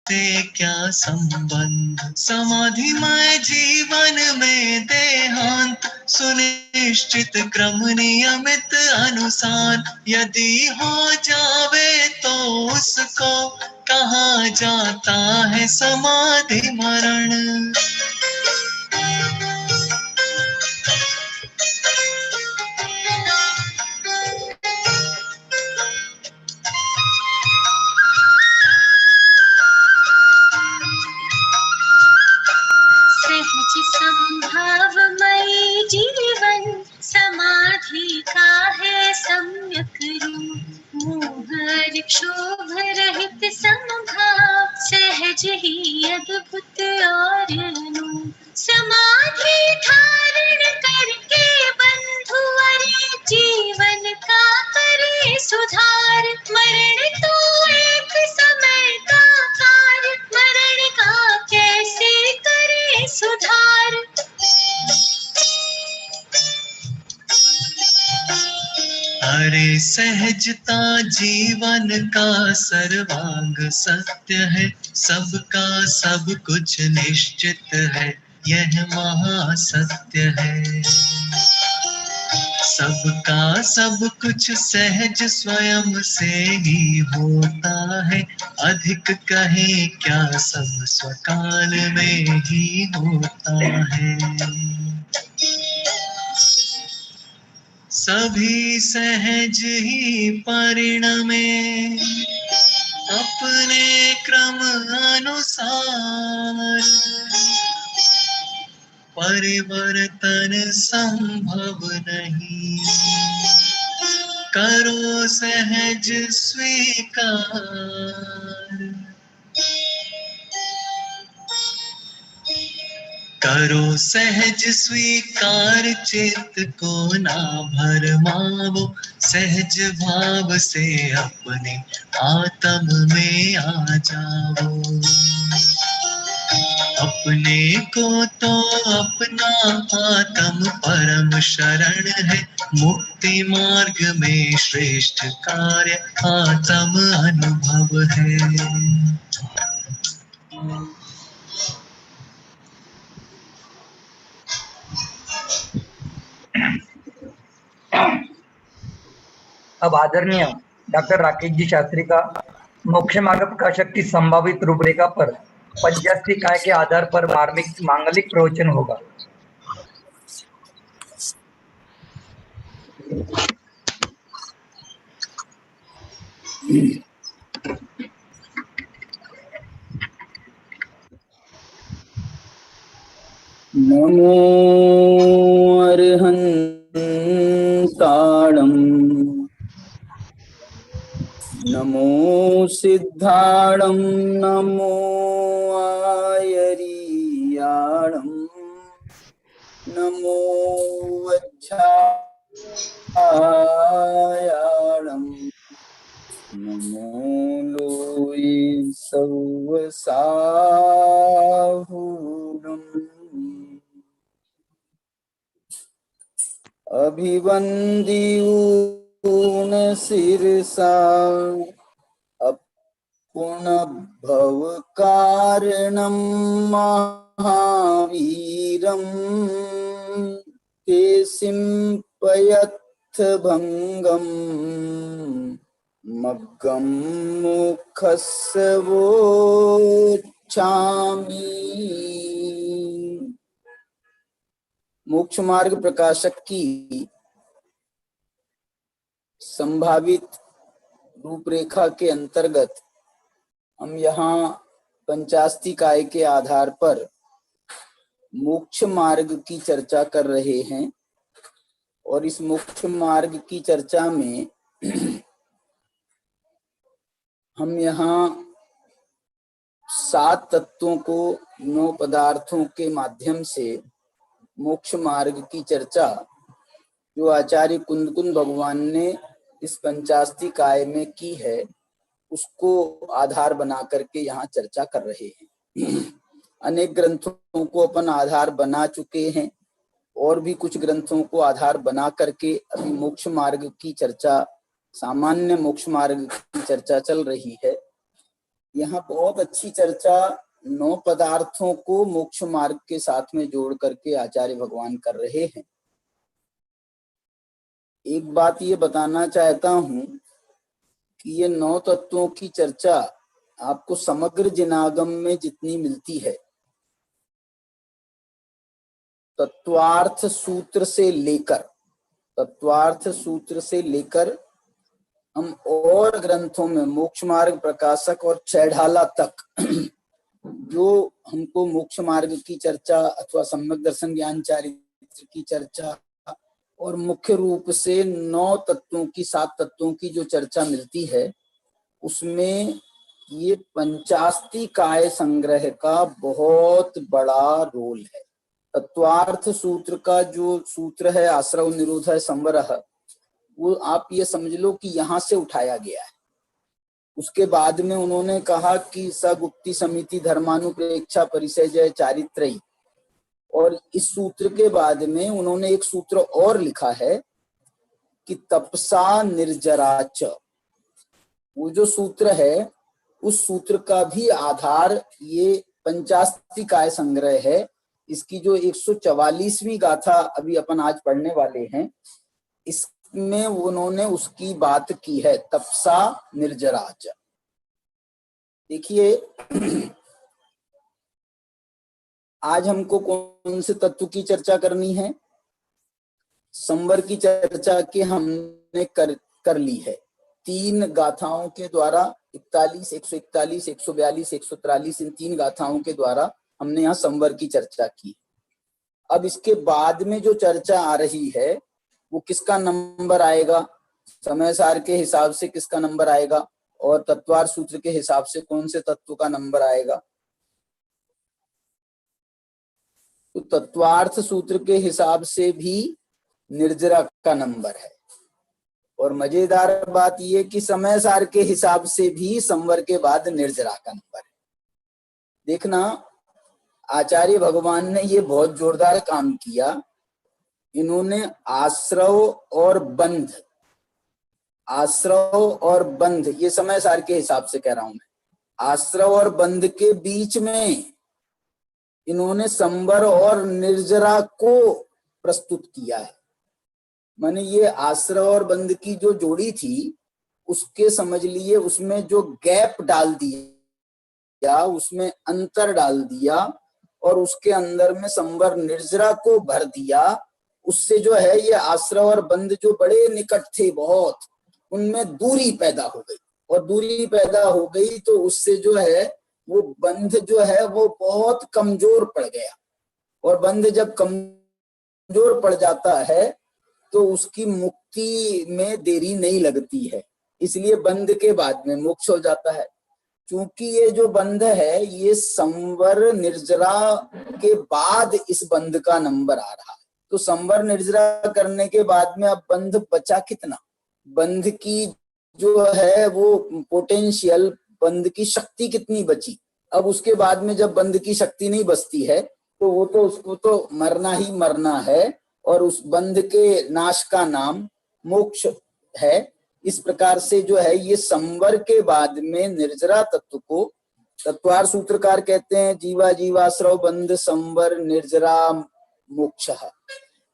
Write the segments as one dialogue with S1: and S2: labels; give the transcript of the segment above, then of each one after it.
S1: से क्या संबंध। समाधिमय जीवन में देहांत सुनिश्चित क्रम नियमित अनुसार यदि हो जावे तो उसको कहा जाता है समाधि मरण।
S2: सहज संभावमयी जीवन समाधि का है सम्यक रूप। मोह क्षोभ रहित समभाव सहज ही अद्भुत और अनूप। समाधि धारण करके बंधु अरे जीवन का करे सुधार। मरण तो एक समय का कार्य, मरण का कैसे करे सुधार।
S1: अरे सहजता जीवन का सर्वांग सत्य है, सबका सब कुछ निश्चित है, यह महासत्य है। सबका सब कुछ सहज स्वयं से ही होता है, अधिक कहे क्या सब स्वकाल में ही होता है। सभी सहज ही परिणमे अपने क्रम अनुसार, परिवर्तन संभव नहीं, करो सहज स्वीकार। करो सहज स्वीकार, चित्त को ना भरमावो, सहज भाव से अपने आत्म में आ जाओ। अपने को तो अपना आत्म परम शरण है, मुक्ति मार्ग में श्रेष्ठ कार्य आत्म अनुभव है।
S3: अब आदरणीय डॉक्टर राकेश जी शास्त्री का मोक्ष मार्ग प्रकाशक की संभावित रूपरेखा पर पंचास्ती काय के आधार पर मांगलिक प्रवचन होगा।
S4: नमो अरहंताणं नमो सिद्धाणं नमो आयरीयाणं नमो वज्झायाणं नमो लोये सवसाहूणम् अभिवंदिऊन शिरसा पुनर्भव कारणं महावीरं केशिं पयत्थ भंगं मग्गं मुखस्य वोच्छामि। मोक्ष मार्ग प्रकाशक की संभावित रूपरेखा के अंतर्गत हम यहाँ पंचास्ती काय के आधार पर मोक्ष मार्ग की चर्चा कर रहे हैं। और इस मोक्ष मार्ग की चर्चा में हम यहाँ 7 तत्वों को 9 पदार्थों के माध्यम से मोक्ष मार्ग की चर्चा जो आचार्य कुंदकुंद भगवान ने इस पंचास्ती काय में की है उसको आधार बना करके यहाँ चर्चा कर रहे हैं। अनेक ग्रंथों को अपन आधार बना चुके हैं और भी कुछ ग्रंथों को आधार बना करके अभी मोक्ष मार्ग की चर्चा, सामान्य मोक्ष मार्ग की चर्चा चल रही है। यहाँ बहुत अच्छी चर्चा 9 पदार्थों को मोक्ष मार्ग के साथ में जोड़ करके आचार्य भगवान कर रहे हैं। एक बात ये बताना चाहता हूं कि ये 9 तत्वों की चर्चा आपको समग्र जिनागम में जितनी मिलती है, तत्वार्थ सूत्र से लेकर हम और ग्रंथों में मोक्ष मार्ग प्रकाशक और छेढ़ाला तक जो हमको मोक्ष मार्ग की चर्चा अथवा सम्यक दर्शन ज्ञान चारित्र की चर्चा और मुख्य रूप से 9 तत्वों की 7 तत्वों की जो चर्चा मिलती है, उसमें ये पंचास्ति काय संग्रह का बहुत बड़ा रोल है। तत्वार्थ सूत्र का जो सूत्र है आश्रव निरोध संवरः, वो आप ये समझ लो कि यहाँ से उठाया गया है। उसके बाद में उन्होंने कहा कि सगुप्ति समिति धर्मानुप्रेक्षा परिचय चारित्रयी, और इस सूत्र के बाद में उन्होंने एक सूत्र और लिखा है कि तपसा निर्जराच। वो जो सूत्र है उस सूत्र का भी आधार ये पंचास्ति काय संग्रह है। इसकी जो 144वीं गाथा अभी अपन आज पढ़ने वाले हैं, इसमें उन्होंने उसकी बात की है, तपसा निर्जराच। देखिए आज हमको कौन से तत्व की चर्चा करनी है? संवर की चर्चा के हमने कर ली है 3 गाथाओं के द्वारा, 41, 141, 142, 143, इन 3 गाथाओं के द्वारा हमने यहाँ संवर की चर्चा की। अब इसके बाद में जो चर्चा आ रही है वो किसका नंबर आएगा, समय सार के हिसाब से किसका नंबर आएगा, और तत्वार सूत्र के हिसाब से कौन से तत्व का नंबर आएगा? तो तत्वार्थ सूत्र के हिसाब से भी निर्जरा का नंबर है, और मजेदार बात यह कि समय सार के हिसाब से भी संवर के बाद निर्जरा का नंबर है। देखना, आचार्य भगवान ने ये बहुत जोरदार काम किया। इन्होंने आश्रव और बंध, ये समय सार के हिसाब से कह रहा हूं मैं, आश्रव और बंध के बीच में इन्होंने संवर और निर्जरा को प्रस्तुत किया है। माने ये आश्रव और बंध की जो जोड़ी थी उसके समझ लिए उसमें जो गैप डाल दिया, उसमें अंतर डाल दिया, और उसके अंदर में संवर निर्जरा को भर दिया। उससे जो है ये आश्रव और बंध जो बड़े निकट थे बहुत, उनमें दूरी पैदा हो गई, और दूरी पैदा हो गई तो उससे जो है वो बंध जो है वो बहुत कमजोर पड़ गया, और बंध जब कमजोर पड़ जाता है तो उसकी मुक्ति में देरी नहीं लगती है, इसलिए बंध के बाद में मोक्ष हो जाता है। क्योंकि ये जो बंध है ये संवर निर्जरा के बाद इस बंध का नंबर आ रहा है, तो संवर निर्जरा करने के बाद में अब बंध बचा कितना? बंध की जो है वो पोटेंशियल, बंध की शक्ति कितनी बची? अब उसके बाद में जब बंध की शक्ति नहीं बचती है तो वो तो उसको तो मरना ही मरना है, और उस बंध के नाश का नाम मोक्ष है। इस प्रकार से जो है ये संवर के बाद में निर्जरा तत्व को तत्वार सूत्रकार कहते हैं जीवा जीवाश्रव बंध संवर निर्जरा मोक्ष।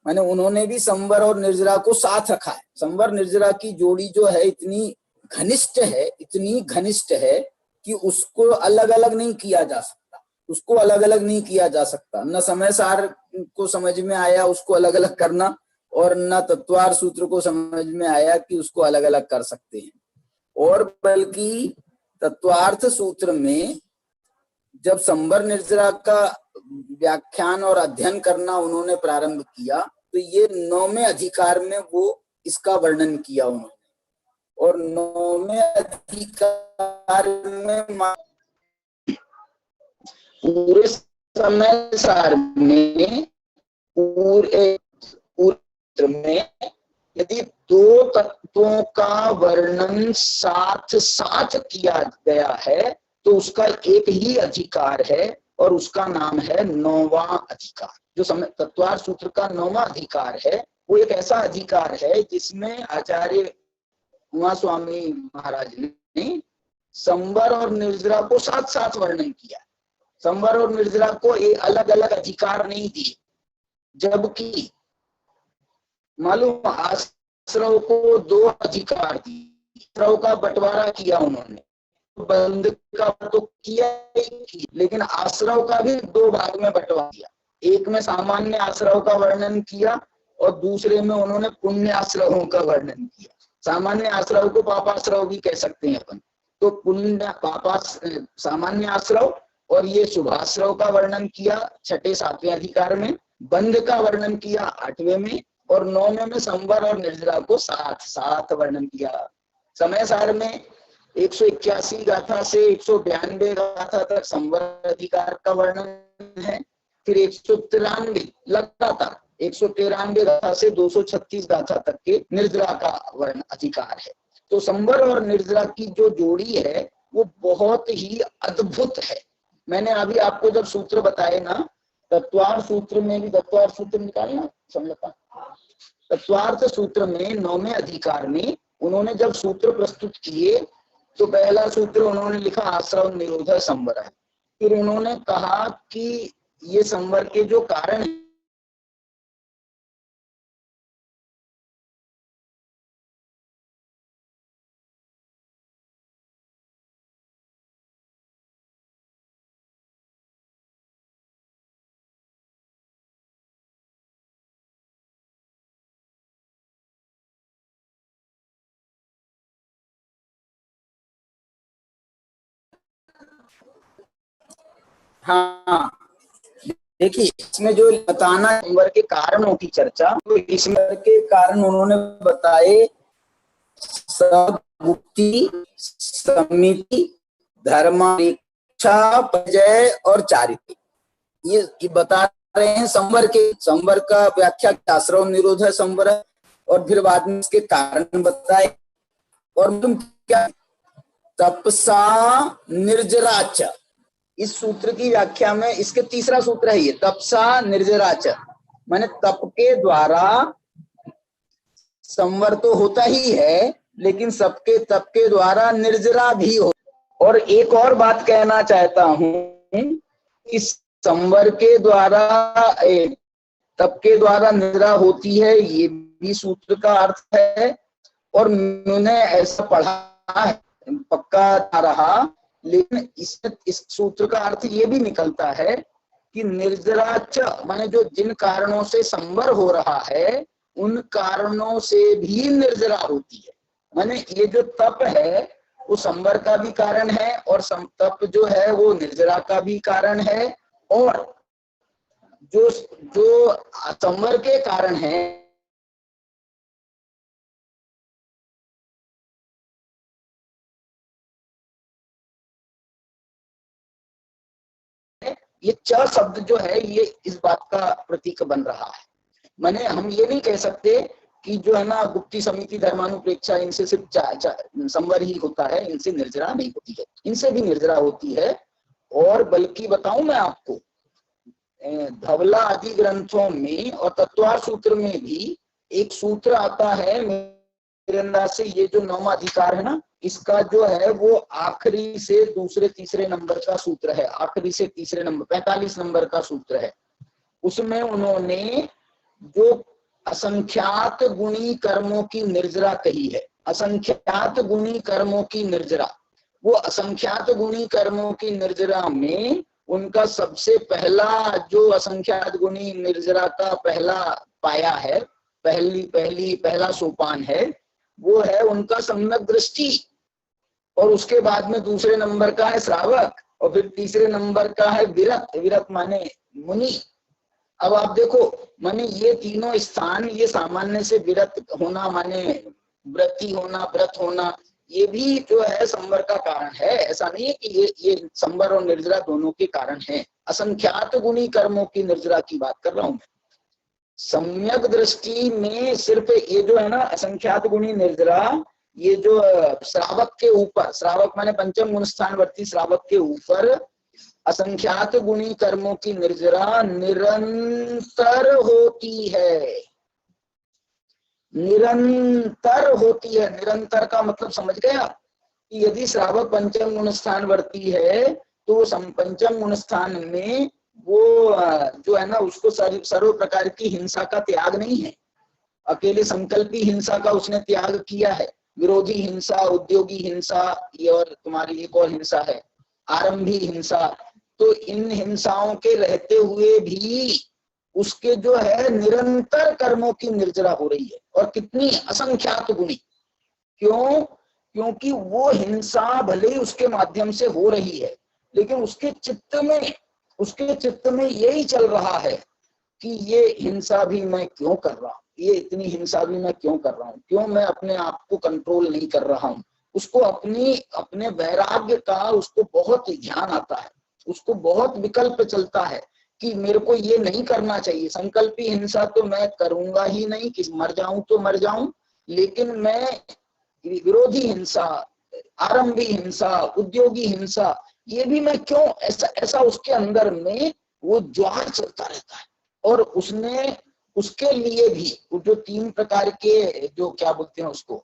S4: माने उन्होंने भी संवर और निर्जरा को साथ रखा है। संवर निर्जरा की जोड़ी जो है इतनी घनिष्ठ है कि उसको अलग अलग नहीं किया जा सकता, न समय सार को समझ में आया उसको अलग अलग करना, और न तत्वार सूत्र को समझ में आया कि उसको अलग अलग कर सकते हैं। और बल्कि तत्वार्थ सूत्र में जब संवर निर्जरा का व्याख्यान और अध्ययन करना उन्होंने प्रारंभ किया तो ये 9वें अधिकार में वो इसका वर्णन किया उन्होंने, और 9वें अधिकार में पूरे समय सार में पूरे में यदि 2 तत्वों का वर्णन साथ साथ किया गया है तो उसका एक ही अधिकार है, और उसका नाम है 9वां अधिकार। जो तत्वार सूत्र का 9वां अधिकार है वो एक ऐसा अधिकार है जिसमें आचार्य उमा स्वामी महाराज ने संवर और निर्जरा को साथ साथ वर्णन किया। संवर और निर्जरा को एक अलग अलग अधिकार नहीं दिए, जबकि मालूम आश्रव को 2 अधिकार दिए। आश्रव का बंटवारा किया उन्होंने, बंध का तो किया ही, लेकिन आश्रव का भी 2 भाग में बंटवा दिया। एक में सामान्य आश्रव का वर्णन किया और दूसरे में उन्होंने पुण्य आश्रवों का वर्णन किया। सामान्य आश्रव को पापाश्रव भी कह सकते हैं अपन। तो पुण्य सामान्य आश्रव और ये शुभाश्रव का वर्णन किया 6, 7वें अधिकार में, बंध का वर्णन किया 8वें में, और 9वें में संवर और निर्जरा को साथ साथ वर्णन किया। समय सार में 181 गाथा से 192 गाथा तक संवर अधिकार का वर्णन है। फिर 193 लगातार 193 गाथा से 236 गाथा तक के निर्जरा का वर्ण अधिकार है। तो संवर और निर्जरा की जो जोड़ी है वो बहुत ही अद्भुत है। मैंने अभी आपको जब सूत्र बताए ना, तत्वार्थ सूत्र में भी, तत्वार्थ सूत्र निकालना समझता, तत्वार्थ सूत्र में 9वें अधिकार में उन्होंने जब सूत्र प्रस्तुत किए तो पहला सूत्र उन्होंने लिखा आश्रव निरोध संवर है। फिर उन्होंने कहा कि ये संवर के जो कारण है, हाँ देखिए इसमें जो बताना संवर के कारणों की चर्चा, तो इसमें के कारण उन्होंने बताए मुक्ति, समिति, धर्मापेक्षा, प्रजय और चारित्र्य। ये बता रहे हैं संवर के। संवर का व्याख्या आश्रव निरोध है संवर है, और फिर बाद में इसके कारण बताए। और तुम क्या तपसा निर्जराच, इस सूत्र की व्याख्या में इसके तीसरा सूत्र है ये, तपसा निर्जराच, माने तप के द्वारा संवर तो होता ही है, लेकिन सबके तप के द्वारा निर्जरा भी हो। और एक और बात कहना चाहता हूं कि संवर के द्वारा तप के द्वारा निर्जरा होती है, ये भी सूत्र का अर्थ है। और मैंने ऐसा पढ़ा है, पक्का रहा, लेकिन इस सूत्र का अर्थ ये भी निकलता है कि निर्जराच माने जो जिन कारणों से संवर हो रहा है उन कारणों से भी निर्जरा होती है। माने ये जो तप है वो संवर का भी कारण है, और तप जो है वो निर्जरा का भी कारण है। और जो संवर के कारण है ये च शब्द जो है ये इस बात का प्रतीक बन रहा है। माने हम ये नहीं कह सकते कि जो है ना गुप्ती, समिति, धर्मानुप्रेक्षा, इनसे सिर्फ संवर ही होता है, इनसे निर्जरा नहीं होती है, इनसे भी निर्जरा होती है। और बल्कि बताऊं मैं आपको, धवला आदि ग्रंथों में और तत्वार्थ सूत्र में भी एक सूत्र आता है मेरे से, ये जो 9वां अधिकार है ना, इसका जो है वो आखिरी से दूसरे तीसरे नंबर का सूत्र है, आखिरी से तीसरे नंबर 45 नंबर का सूत्र है। उसमें उन्होंने जो असंख्यात गुणी कर्मों की निर्जरा कही है, असंख्यात गुणी कर्मों की निर्जरा, वो असंख्यात गुणी कर्मों की निर्जरा में उनका सबसे पहला जो असंख्यात गुणी निर्जरा का पहला पाया है, पहला सोपान है, वो है उनका सम्यक दृष्टि। और उसके बाद में दूसरे नंबर का है श्रावक, और फिर तीसरे नंबर का है विरत, विरत माने मुनि। अब आप देखो, माने ये तीनों स्थान, ये सामान्य से विरत होना माने व्रती होना, व्रत होना, ये भी जो है संवर का कारण है। ऐसा नहीं है कि ये संवर और निर्जरा दोनों के कारण है। असंख्यात गुणी कर्मों की निर्जरा की बात कर रहा हूं मैं। सम्यक दृष्टि में सिर्फ ये जो है ना असंख्यात गुणी निर्जरा, ये जो श्रावक के ऊपर, श्रावक माने पंचम गुण स्थानवर्ती श्रावक के ऊपर असंख्यात गुणी कर्मों की निर्जरा निरंतर होती है, निरंतर होती है। निरंतर का मतलब समझ गए आप, कि यदि श्रावक पंचम गुण स्थान वर्ती है तो पंचम गुण स्थान में वो जो है ना उसको सर्व प्रकार की हिंसा का त्याग नहीं है। अकेले संकल्पी हिंसा का उसने त्याग किया है। विरोधी हिंसा, उद्योगी हिंसा, ये और तुम्हारी एक और हिंसा है आरंभी हिंसा। तो इन हिंसाओं के रहते हुए भी उसके जो है निरंतर कर्मों की निर्जरा हो रही है। और कितनी असंख्यात गुणी। क्यों? क्योंकि वो हिंसा भले ही उसके माध्यम से हो रही है, लेकिन उसके चित्त में यही चल रहा है कि ये हिंसा भी मैं क्यों कर रहा हूँ, ये इतनी हिंसा भी मैं क्यों कर रहा हूँ, क्यों मैं अपने आप को कंट्रोल नहीं कर रहा हूँ। उसको अपने वैराग्य का उसको बहुत ध्यान आता है, उसको बहुत विकल्प चलता है कि मेरे को ये नहीं करना चाहिए। संकल्पी हिंसा तो मैं करूंगा ही नहीं, कि मर जाऊं तो मर जाऊं, लेकिन मैं विरोधी हिंसा, आरंभी हिंसा, उद्योगी हिंसा, ये भी मैं क्यों, ऐसा उसके अंदर में वो ज्वार चलता रहता है। और उसने उसके लिए भी वो जो 3 प्रकार के जो क्या बोलते हैं उसको,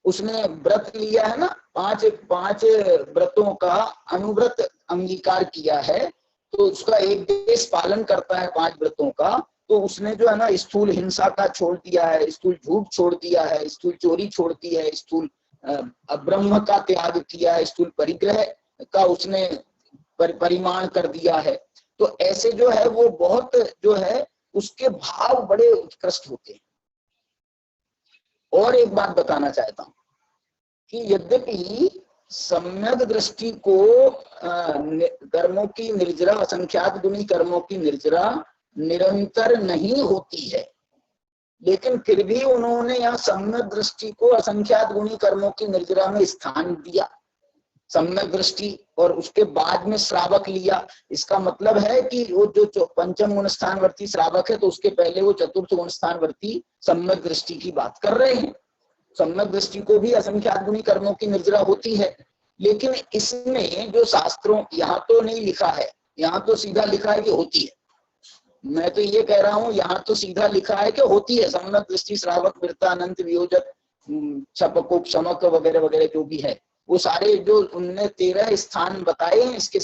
S4: उसने व्रत लिया है ना, 5 व्रतों का अनुव्रत अंगीकार किया है, तो उसका एक देश पालन करता है 5 व्रतों का। तो उसने जो है ना स्थूल हिंसा का छोड़ दिया है, स्थूल झूठ छोड़ दिया है, स्थूल चोरी छोड़ दी है, स्थूल ब्रह्म का त्याग किया है, स्थूल परिग्रह का उसने परिमाण कर दिया है। तो ऐसे जो है वो बहुत जो है उसके भाव बड़े उत्कृष्ट होते हैं। और एक बात बताना चाहता हूं कि यद्यपि सम्यक दृष्टि को कर्मों की निर्जरा, असंख्यात गुणी कर्मों की निर्जरा निरंतर नहीं होती है, लेकिन फिर भी उन्होंने यहाँ सम्यक दृष्टि को असंख्यात गुणी कर्मों की निर्जरा में स्थान दिया। सम्यक दृष्टि और उसके बाद में श्रावक लिया। इसका मतलब है कि वो जो पंचम गुण स्थानवर्ती श्रावक है, तो उसके पहले वो चतुर्थ गुण स्थानवर्ती सम्यक दृष्टि की बात कर रहे हैं। सम्यक दृष्टि को भी असंख्यात गुणी कर्मों की निर्जरा होती है, लेकिन इसमें जो शास्त्रों, यहाँ तो नहीं लिखा है, यहाँ तो सीधा लिखा है कि होती है। मैं तो ये कह रहा हूँ यहाँ तो सीधा लिखा है कि होती है। सम्यक दृष्टि, श्रावक, वृत्ता, अनंत, वियोजक, छपकोप, समक वगैरह वगैरह जो भी है, वो सारे जो उनने 13 स्थान बताए हैं, इसके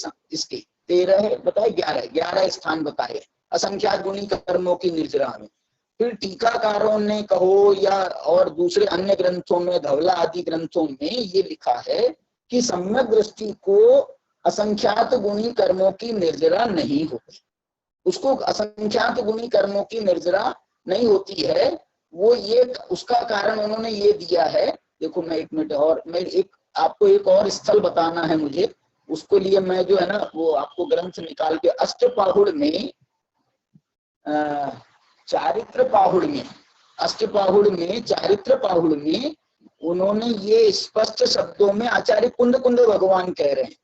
S4: 13 बताए, 11 स्थान बताए असंख्यात गुणी कर्मों की निर्जरा में। फिर टीकाकारों ने कहो या और दूसरे अन्य ग्रंथों में, धवला आदि ग्रंथों में ये लिखा है कि सम्यक दृष्टि को असंख्यात गुणी कर्मों की निर्जरा नहीं होती। उसको असंख्यात गुणी कर्मों की निर्जरा नहीं होती है। वो ये उसका कारण उन्होंने ये दिया है। देखो मैं 1 मिनट और, मैं आपको एक और स्थल बताना है मुझे, उसको लिए मैं जो है ना वो आपको ग्रंथ निकाल के अष्टपाहुड़ में, चारित्र पाहुड़ में उन्होंने ये स्पष्ट शब्दों में, आचार्य कुंद भगवान कह रहे हैं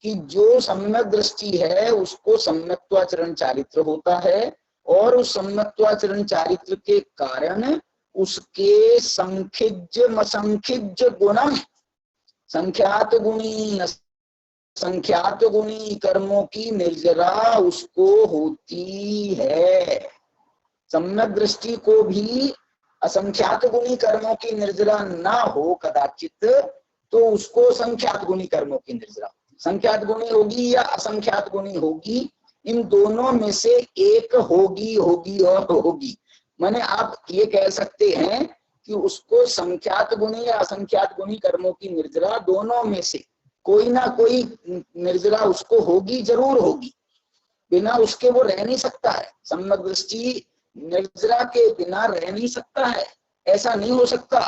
S4: कि जो सम्यक दृष्टि है उसको सम्यक्त्वाचरण चारित्र होता है, और उस सम्यक्त्वाचरण चारित्र के कारण उसके संख्यज गुणम, संख्यात गुणी कर्मों की निर्जरा उसको होती है। सम्यक दृष्टि को भी असंख्यात गुणी कर्मों की निर्जरा ना हो कदाचित, तो उसको संख्यात गुणी कर्मों की निर्जरा, संख्यात गुणी होगी या असंख्यात गुणी होगी, इन दोनों में से एक होगी। माने आप ये कह सकते हैं कि उसको संख्यात गुणी या असंख्यात गुणी कर्मों की निर्जरा, दोनों में से कोई ना कोई निर्जरा उसको होगी, जरूर होगी। बिना उसके वो रह नहीं सकता है। सम्यक दृष्टि निर्जरा के बिना रह नहीं सकता है। ऐसा नहीं हो सकता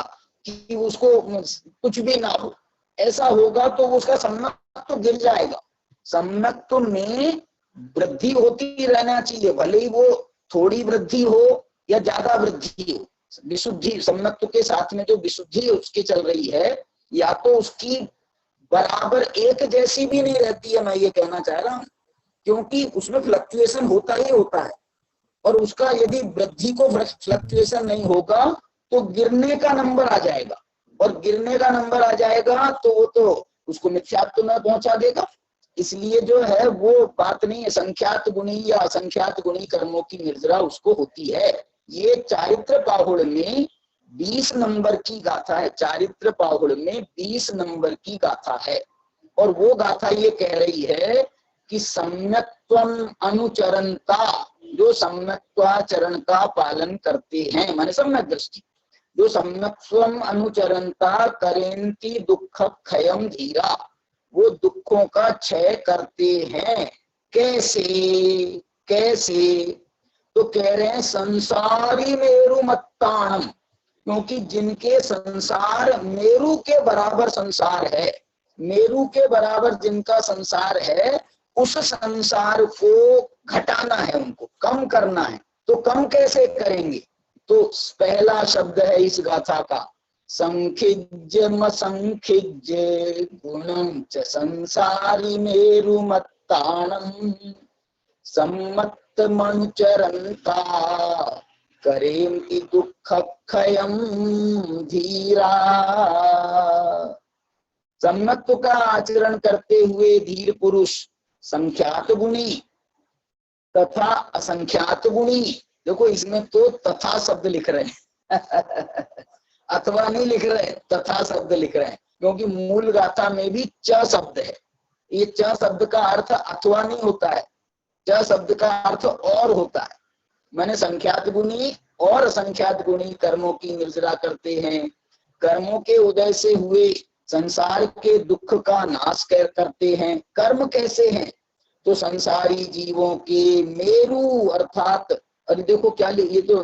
S4: कि उसको कुछ भी ना हो। ऐसा होगा तो उसका सम्यक्त्व गिर जाएगा। सम्यक्त्व में वृद्धि होती रहना चाहिए, भले ही वो थोड़ी वृद्धि हो या ज्यादा वृद्धि हो। विशुद्धि, सम्यक्त्व के साथ में जो विशुद्धि उसकी चल रही है, या तो उसकी बराबर एक जैसी भी नहीं रहती है, मैं ये कहना चाह रहा हूँ, क्योंकि उसमें फ्लक्चुएशन होता ही होता है। और उसका यदि वृद्धि को फ्लक्चुएशन नहीं होगा तो गिरने का नंबर आ जाएगा, और गिरने का नंबर आ जाएगा तो वो तो उसको मिथ्यात्व में पहुंचा देगा। इसलिए जो है वो बात नहीं है, संख्यात गुणी या असंख्यात गुणी कर्मों की निर्जरा उसको होती है। ये चारित्र पाहुड़ में 20 नंबर की गाथा है, चारित्र पाहुड़ में 20 नंबर की गाथा है। और वो गाथा ये कह रही है कि सम्यक्त्वम अनुचरंता, जो सम्यक्त्वाचरण का पालन करते हैं, माने सम्यक दृष्टि, जो सम्यक्त्वम अनुचरंता करेंति दुख क्षयम धीरा, वो दुखों का क्षय करते हैं। कैसे कैसे? तो कह रहे हैं संसारी मेरु मत्ताणम, क्योंकि जिनके संसार मेरु के बराबर संसार है, मेरु के बराबर जिनका संसार है, उस संसार को घटाना है, उनको कम करना है। तो कम कैसे करेंगे? तो पहला शब्द है इस गाथा का, संखिज्य संखिज्य गुणं च संसारी मेरु मत्ताणम सम्मत मनुचरंता करेंति दुख क्षयम धीरा। सम्मत्व का आचरण करते हुए धीर पुरुष संख्यात गुणी तथा असंख्यात गुणी, देखो इसमें तो तथा शब्द लिख रहे हैं अथवा नहीं लिख रहे, तथा शब्द लिख रहे हैं, क्योंकि मूल गाथा में भी च शब्द है। ये च शब्द का अर्थ अथवा नहीं होता है, च शब्द का अर्थ और होता है। मैंने संख्यात गुणी और असंख्यात गुणी कर्मों की निर्जरा करते हैं, कर्मों के उदय से हुए संसार के दुख का नाश करते हैं। कर्म कैसे हैं? तो संसारी जीवों के मेरु अर्थात, अरे देखो क्या ये तो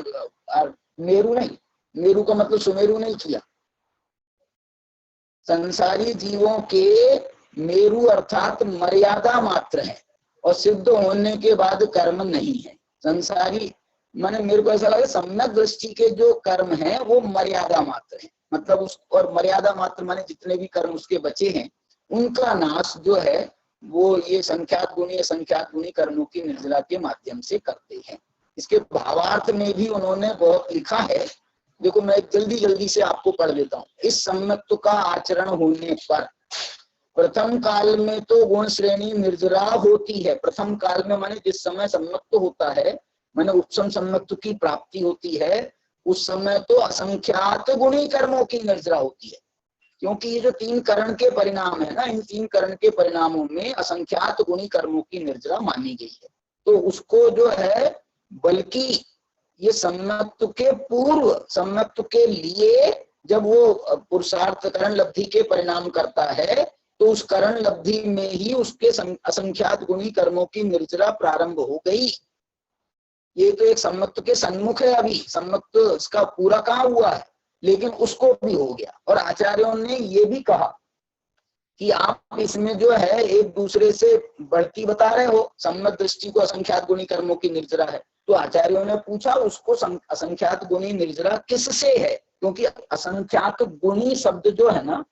S4: मेरु नहीं, मेरु का मतलब सुमेरु नहीं किया, संसारी जीवों के मेरु अर्थात मर्यादा मात्र है, और सिद्ध होने के बाद कर्म नहीं है। संसारी माने मेरे को ऐसा लगे सम्यक दृष्टि के जो कर्म हैं वो मर्यादा मात्र है, मतलब उस, और मर्यादा मात्र माने जितने भी कर्म उसके बचे हैं उनका नाश जो है वो ये संख्यात गुणी असंख्यात गुणी कर्मों की निर्जला के माध्यम से करते हैं। इसके भावार्थ में भी उन्होंने बहुत लिखा है, देखो मैं जल्दी से आपको पढ़ देता हूँ। इस सम्यक्त्व का आचरण होने पर प्रथम काल में तो गुण श्रेणी निर्जरा होती है। प्रथम काल में माने जिस समय सम्यक्त्व होता है, माने उपसम सम्यक्त्व की प्राप्ति होती है, उस समय तो असंख्यात गुणी कर्मों की निर्जरा होती है, क्योंकि ये जो 3 करण के परिणाम है ना, इन 3 करण के परिणामों में असंख्यात गुणी कर्मों की निर्जरा मानी गई है। तो उसको जो है, बल्कि ये सम्यक्त्व के पूर्व, सम्यक्त्व के लिए जब वो पुरुषार्थ करण लब्धि के परिणाम करता है, तो उस करण लब्धि में ही उसके असंख्यात गुणी कर्मों की निर्जरा प्रारंभ हो गई। ये तो एक सम्यक्त्व के सन्मुख है, अभी सम्यक्त्व इसका पूरा कहाँ हुआ है, लेकिन उसको भी हो गया। और आचार्यों ने ये भी कहा कि आप इसमें जो है एक दूसरे से बढ़ती बता रहे हो, सम्यक दृष्टि को असंख्यात गुणी कर्मों की निर्जरा है, तो आचार्यों ने पूछा उसको असंख्यात गुणी निर्जरा किससे है, क्योंकि असंख्यात गुणी शब्द जो है ना,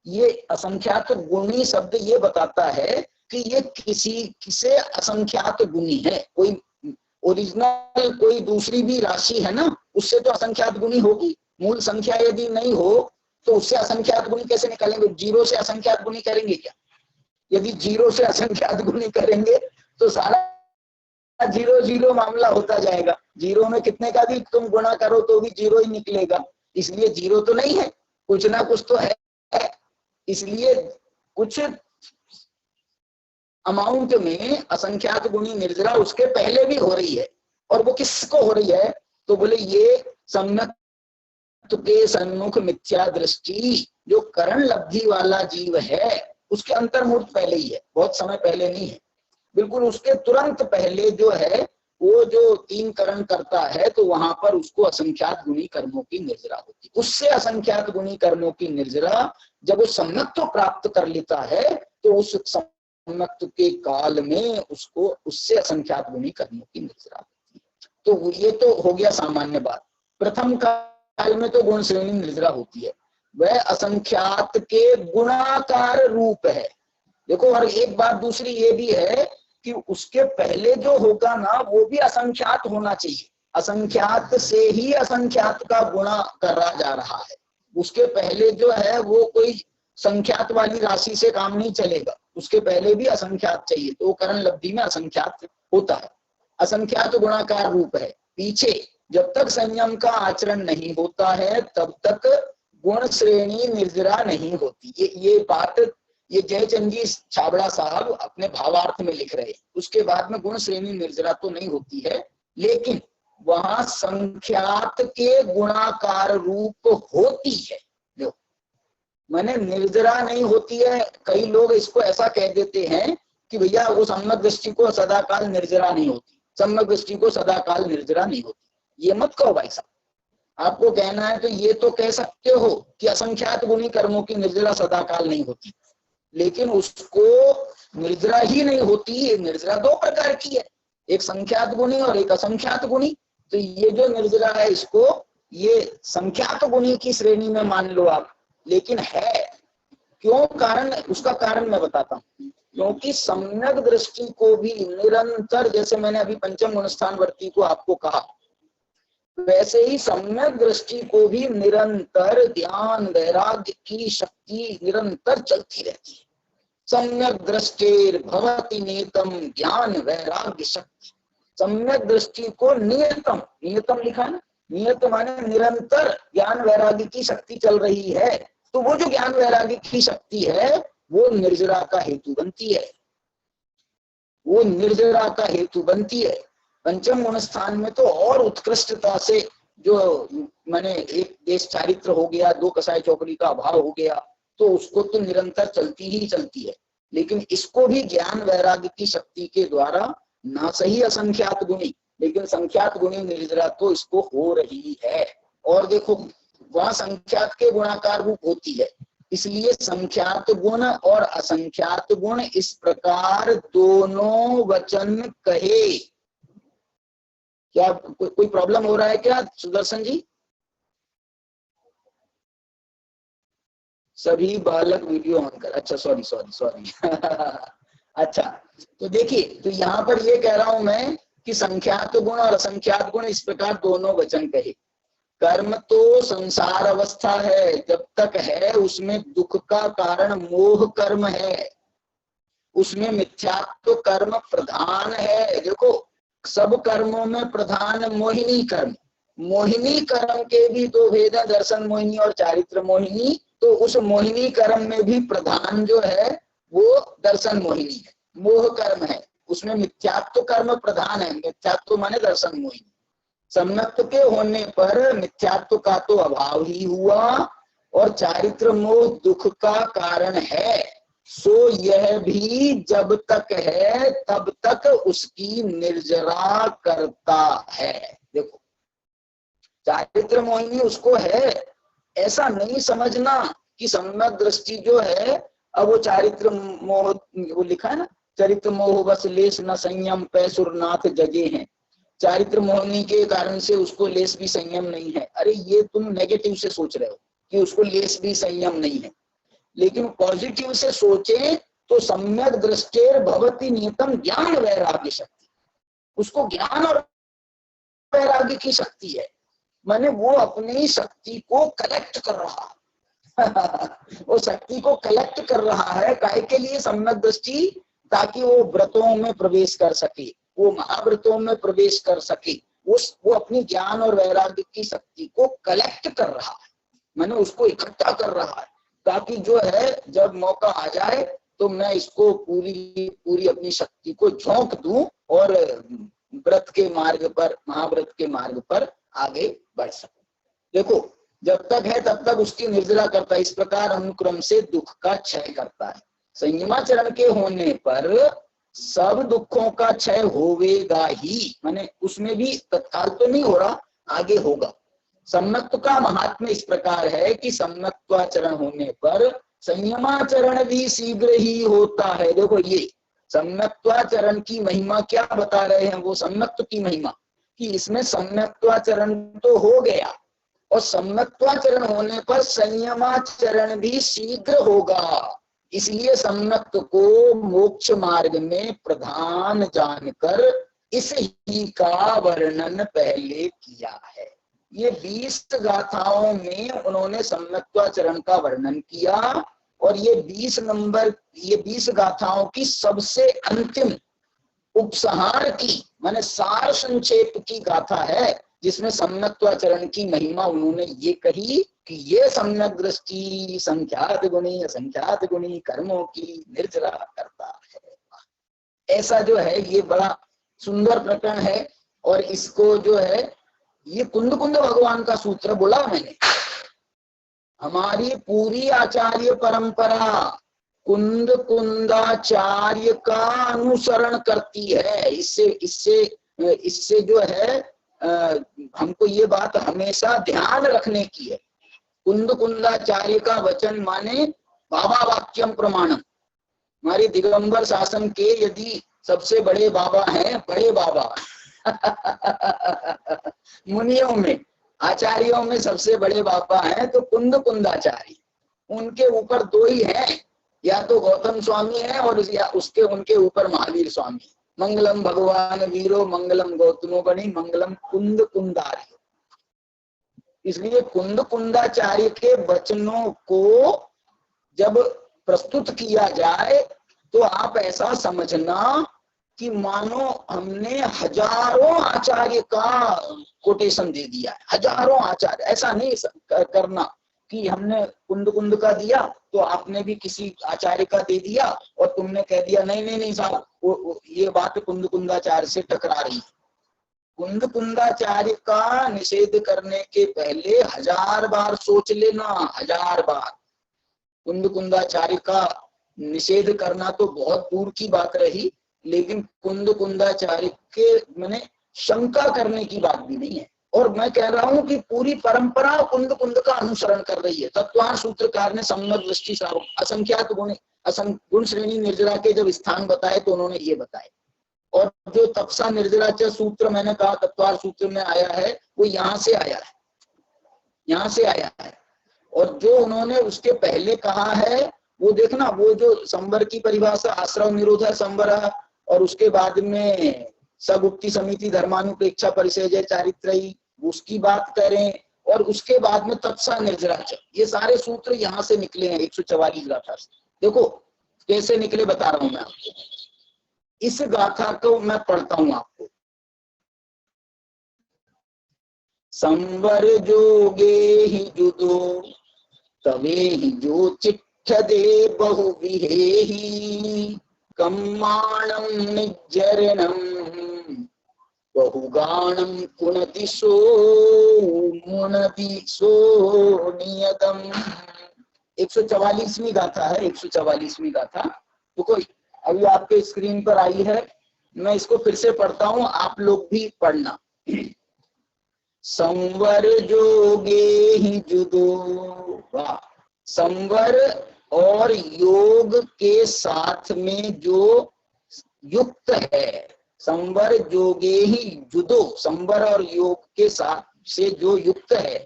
S4: ये असंख्यात गुणी शब्द ये बताता है कि ये किसे असंख्यात गुणी है। कोई ओरिजिनल कोई दूसरी भी राशि है ना, उससे तो असंख्यात गुणी होगी। मूल संख्या यदि नहीं हो तो उससे असंख्यात गुणी कैसे निकालेंगे? 0 से असंख्यात गुणी करेंगे क्या? यदि 0 से असंख्यात गुणी करेंगे तो सारा 0 मामला होता जाएगा। 0 में कितने का भी तुम गुणा करो तो भी 0 ही निकलेगा, इसलिए 0 तो नहीं है, कुछ ना कुछ तो है। इसलिए कुछ अमाउंट में असंख्यात गुणी निर्जरा उसके पहले भी हो रही है। और वो किसको हो रही है? तो बोले ये सम्यक के सन्मुख मिथ्या दृष्टि, जो करण लब्धि वाला जीव है उसके अंतर्मूर्त पहले ही है, बहुत समय पहले नहीं है, बिल्कुल उसके तुरंत पहले जो है वो जो 3 करण करता है, तो वहां पर उसको असंख्यात गुणी कर्मों की निर्जरा होती है। उससे असंख्यात गुणी कर्मों की निर्जरा जब वो सम्यक्त्व प्राप्त कर लेता है, तो उस सम्यक्त्व के काल में उसको उससे असंख्यात गुणी कर्मों की निर्जरा होती है। तो ये तो हो गया सामान्य बात। प्रथम काल में तो गुण श्रेणी निर्जरा होती है, वह असंख्यात के गुणाकार रूप है। देखो, और एक बात दूसरी ये भी है कि उसके पहले जो होगा ना वो भी असंख्यात होना चाहिए। असंख्यात से ही असंख्यात का गुणा करा जा रहा है, उसके पहले जो है वो कोई संख्यात वाली राशि से काम नहीं चलेगा, उसके पहले भी असंख्यात चाहिए, तो करण लब्धि में असंख्यात होता है। असंख्यात गुणाकार रूप है। पीछे जब तक संयम का आचरण नहीं होता है तब तक गुण श्रेणी निर्जरा नहीं होती। ये बात ये जयचंद जी छाबड़ा साहब अपने भावार्थ में लिख रहे हैं। उसके बाद में गुण श्रेणी निर्जरा तो नहीं होती है, लेकिन वहां संख्यात के गुणाकार रूप होती है। देखो, माने निर्जरा नहीं होती है। कई लोग इसको ऐसा कह देते हैं कि भैया वो सम्यक दृष्टि को सदाकाल निर्जरा नहीं होती, सम्यक दृष्टि को सदाकाल निर्जरा नहीं होती। ये मत कहो भाई साहब। आपको कहना है तो ये तो कह सकते हो कि असंख्यात गुणी कर्मों की निर्जरा सदाकाल नहीं होती, लेकिन उसको निर्जरा ही नहीं होती। निर्जरा दो प्रकार की है, एक संख्यात गुणी और एक असंख्यात गुणी। तो ये जो निर्जरा है इसको ये संख्यात गुणी की श्रेणी में मान लो आप, लेकिन है क्यों? कारण, उसका कारण मैं बताता हूँ। क्योंकि सम्यक दृष्टि को भी निरंतर, जैसे मैंने अभी पंचम गुणस्थान वर्ती को आपको कहा, वैसे ही सम्यक दृष्टि को भी निरंतर ज्ञान वैराग्य की शक्ति निरंतर चलती रहती है। सम्यक दृष्टिर भवति नियतम ज्ञान वैराग्य शक्ति। सम्यक दृष्टि को नियतम, नियतम लिखा ना, नियत माने निरंतर ज्ञान वैराग्य की शक्ति चल रही है। तो वो जो ज्ञान वैराग्य की शक्ति है वो निर्जरा का हेतु बनती है, वो निर्जरा का हेतु बनती है। पंचम गुणस्थान में तो और उत्कृष्टता से, जो माने एक देश चारित्र हो गया, दो कसाय चौकड़ी का अभाव हो गया, तो उसको तो निरंतर चलती ही चलती है। लेकिन इसको भी ज्ञान वैराग्य की शक्ति के द्वारा ना सही असंख्यात गुणी, लेकिन संख्यात गुणी निर्जरा तो इसको हो रही है। और देखो वहां संख्यात के गुणाकार रूप होती है, इसलिए संख्यात गुण और असंख्यात गुण इस प्रकार दोनों वचन कहे। क्या कोई प्रॉब्लम हो रहा है क्या सुदर्शन जी? सभी बालक वीडियो ऑन कर, अच्छा सॉरी अच्छा, तो देखिए, तो यहाँ पर ये कह रहा हूं मैं कि संख्यात गुण और असंख्यात गुण इस प्रकार दोनों वचन कहे। कर्म तो संसार अवस्था है, जब तक है उसमें दुख का कारण मोह कर्म है, उसमें मिथ्यात्व कर्म प्रधान है। देखो सब कर्मों में प्रधान मोहिनी कर्म, मोहिनी कर्म के भी दो भेद है, दर्शन मोहिनी और चारित्र मोहिनी। तो उस मोहिनी कर्म में भी प्रधान जो है वो दर्शन मोहिनी है, मोह कर्म है, उसमें मिथ्यात्व कर्म प्रधान है। मिथ्यात्व माने दर्शन मोहिनी। सम्यक्त के होने पर मिथ्यात्व का तो अभाव ही हुआ और चारित्र मोह दुख का कारण है। सो यह भी जब तक है तब तक उसकी निर्जरा करता है। देखो चारित्र मोहिनी उसको है, ऐसा नहीं समझना कि सम्यक दृष्टि जो है, अब वो चारित्र मोह, वो लिखा है ना, चरित्र मोह बस लेस न संयम पैसुरनाथ जगे हैं। चारित्र मोहिनी के कारण से उसको लेस भी संयम नहीं है। अरे ये तुम नेगेटिव से सोच रहे हो कि उसको लेस भी संयम नहीं है, लेकिन पॉजिटिव से सोचे तो सम्यक दृष्टेर भवति नियतम ज्ञान वैराग्य शक्ति, उसको ज्ञान और वैराग्य की शक्ति है। माने वो अपनी शक्ति को कलेक्ट कर रहा है वो शक्ति को कलेक्ट कर रहा है, काहे के लिए? सम्यक दृष्टि, ताकि वो व्रतों में प्रवेश कर सके, वो महाव्रतों में प्रवेश कर सके। वो अपनी ज्ञान और वैराग्य की शक्ति को कलेक्ट कर रहा है, माने उसको इकट्ठा कर रहा है, ताकि जो है जब मौका आ जाए तो मैं इसको पूरी अपनी शक्ति को झोंक दूं और व्रत के मार्ग पर, महाव्रत के मार्ग पर आगे बढ़ सकूं। देखो जब तक है तब तक उसकी निर्जरा करता है, इस प्रकार अनुक्रम से दुख का क्षय करता है। संयमाचरण के होने पर सब दुखों का क्षय होवेगा ही, माने उसमें भी तत्काल तो नहीं हो रहा, आगे होगा। सम्यक्त्व का महात्म्य इस प्रकार है कि सम्यक्त्वाचरण होने पर संयमाचरण भी शीघ्र ही होता है। देखो ये सम्यक्त्वाचरण की महिमा क्या बता रहे हैं, वो सम्यक्त्व की महिमा, कि इसमें सम्यक्त्वाचरण तो हो गया और सम्यक्त्वाचरण होने पर संयमाचरण भी शीघ्र होगा। इसलिए सम्यक्त्व को मोक्ष मार्ग में प्रधान जानकर इस ही का वर्णन पहले किया है। ये 20 गाथाओं में उन्होंने सम्यक्त्वाचरण का वर्णन किया और ये 20 गाथाओं की सबसे अंतिम उपसंहार की, माने सार संक्षेप की गाथा है, जिसमें सम्यक्त्वाचरण की महिमा उन्होंने ये कही कि ये सम्यक दृष्टि संख्यात गुणी असंख्यात गुणी कर्मों की निर्जरा करता है। ऐसा जो है ये बड़ा सुंदर प्रकरण है। और इसको जो है ये कुंद कुंद भगवान का सूत्र बोला मैंने। हमारी पूरी आचार्य परंपरा कुंद कुंदाचार्य का अनुसरण करती है। इससे इससे इससे जो है हमको ये बात हमेशा ध्यान रखने की है। कुंद कुंदाचार्य का वचन माने बाबा वाक्यम प्रमाणम। हमारे दिगंबर शासन के यदि सबसे बड़े बाबा हैं, बड़े बाबा मुनियों में आचार्यों में सबसे बड़े बाबा हैं तो कुंद कुंदाचार्य। उनके ऊपर दो ही हैं, या तो गौतम स्वामी है और या उसके उनके ऊपर महावीर स्वामी। मंगलम भगवान वीरो मंगलम गौतमो बनी मंगलम कुंद कुंदार्य। इसलिए कुंद कुंदाचार्य के वचनों को जब प्रस्तुत किया जाए तो आप ऐसा समझना कि मानो हमने हजारों आचार्य का कोटेशन दे दिया है। हजारों आचार्य, ऐसा नहीं करना कि हमने कुंद कुंद का दिया तो आपने भी किसी आचार्य का दे दिया और तुमने कह दिया नहीं नहीं नहीं साहब ये बात कुंद कुंदाचार्य से टकरा रही। कुंद कुंदाचार्य का निषेध करने के पहले 1000 बार सोच लेना, 1000 बार। कुंद कुंदाचार्य का निषेध करना तो बहुत दूर की बात रही, लेकिन कुंद कुंदाचार्य के मैंने शंका करने की बात भी नहीं है। और मैं कह रहा हूं कि पूरी परंपरा कुंद कुंद का अनुसरण कर रही है। तत्वान सूत्रकार ने सम्यक दृष्टि असंख्यात गुण श्रेणी निर्जरा के जब स्थान बताए तो उन्होंने ये बताए। और जो तपसा निर्जरा च सूत्र मैंने कहा तत्वार सूत्र में आया है वो यहाँ से आया है, यहाँ से आया है। और जो उन्होंने उसके पहले कहा है वो देखना, वो जो संवर की परिभाषा आश्रव निरोध संवर, और उसके बाद में सगुप्ति समिति धर्मानुपेक्षा परिचय चारित्रयी उसकी बात करें, और उसके बाद में तत्सा निर्जरा च, ये सारे सूत्र यहाँ से निकले हैं 144 गाथा से। देखो कैसे निकले बता रहा हूं मैं आपको। इस गाथा को मैं पढ़ता हूं आपको। संवर जोगे ही जुदो तवे ही जो चिट्ठ दे बहु विहेही कम्माणम निज्जरणम बहुगाणम कुणति सो नियतम। 144वीं गाथा है, 144वीं गाथा। तो कोई अभी आपके स्क्रीन पर आई है, मैं इसको फिर से पढ़ता हूं, आप लोग भी पढ़ना। संवर जोगे ही जुदो, वाह। संवर और योग के साथ में जो युक्त है, संवर जोगे ही जुदो, संवर और योग के साथ से जो युक्त है,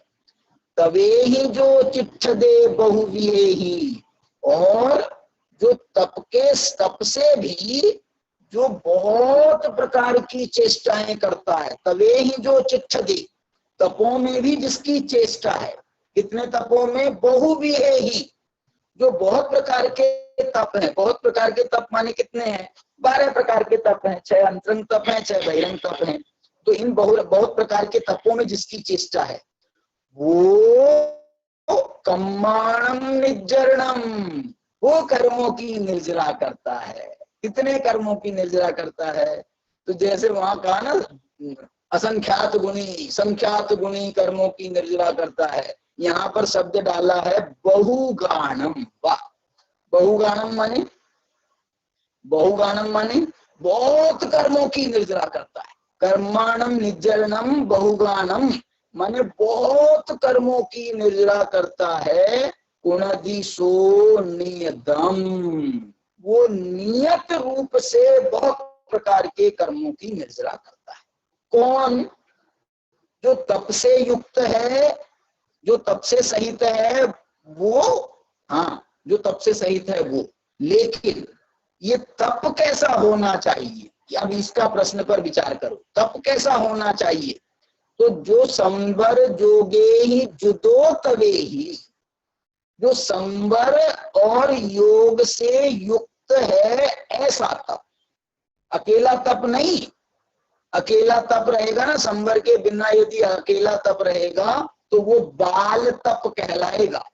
S4: तवे ही जो चिट्ठ दे बहुविहे ही, और जो तप से भी जो बहुत प्रकार की चेष्टाएं करता है, तवे ही जो चिट्ठ दे, तपों में भी जिसकी चेष्टा है। कितने तपों में? बहुविहे ही, जो बहुत प्रकार के तप हैं। बहुत प्रकार के तप माने कितने हैं? 12 प्रकार के तप हैं, 6 अंतरंग तप हैं, 6 बहिरंग तप हैं। तो इन बहुत प्रकार के तपों में जिसकी चेष्टा है वो कम्माणम निज्जरणम, वो कर्मों की निर्जरा करता है। कितने कर्मों की निर्जरा करता है? तो जैसे वहां कहा ना असंख्यात गुणी, संख्यात गुणी कर्मों की निर्जरा करता है, यहाँ पर शब्द डाला है बहुगाणम। वाह, बहुगाणम माने, बहुगाणम माने बहुत कर्मों की निर्जरा करता है। कर्माणम निज्जरणम बहुगाणम माने बहुत कर्मों की निर्जरा करता है। कुणदिशो नियतम, वो नियत रूप से बहुत प्रकार के कर्मों की निर्जरा करता है। कौन? जो तप से युक्त है, जो तप से सहित है वो, हाँ जो तप से सहित है वो। लेकिन ये तप कैसा होना चाहिए, अब इसका प्रश्न पर विचार करो। तप कैसा होना चाहिए? तो जो संवर जोगे ही जुदो तवे ही, जो संवर और योग से युक्त है ऐसा तप, अकेला तप नहीं। अकेला तप रहेगा ना, संवर के बिना यदि अकेला तप रहेगा तो वो बाल तप कहलाएगा।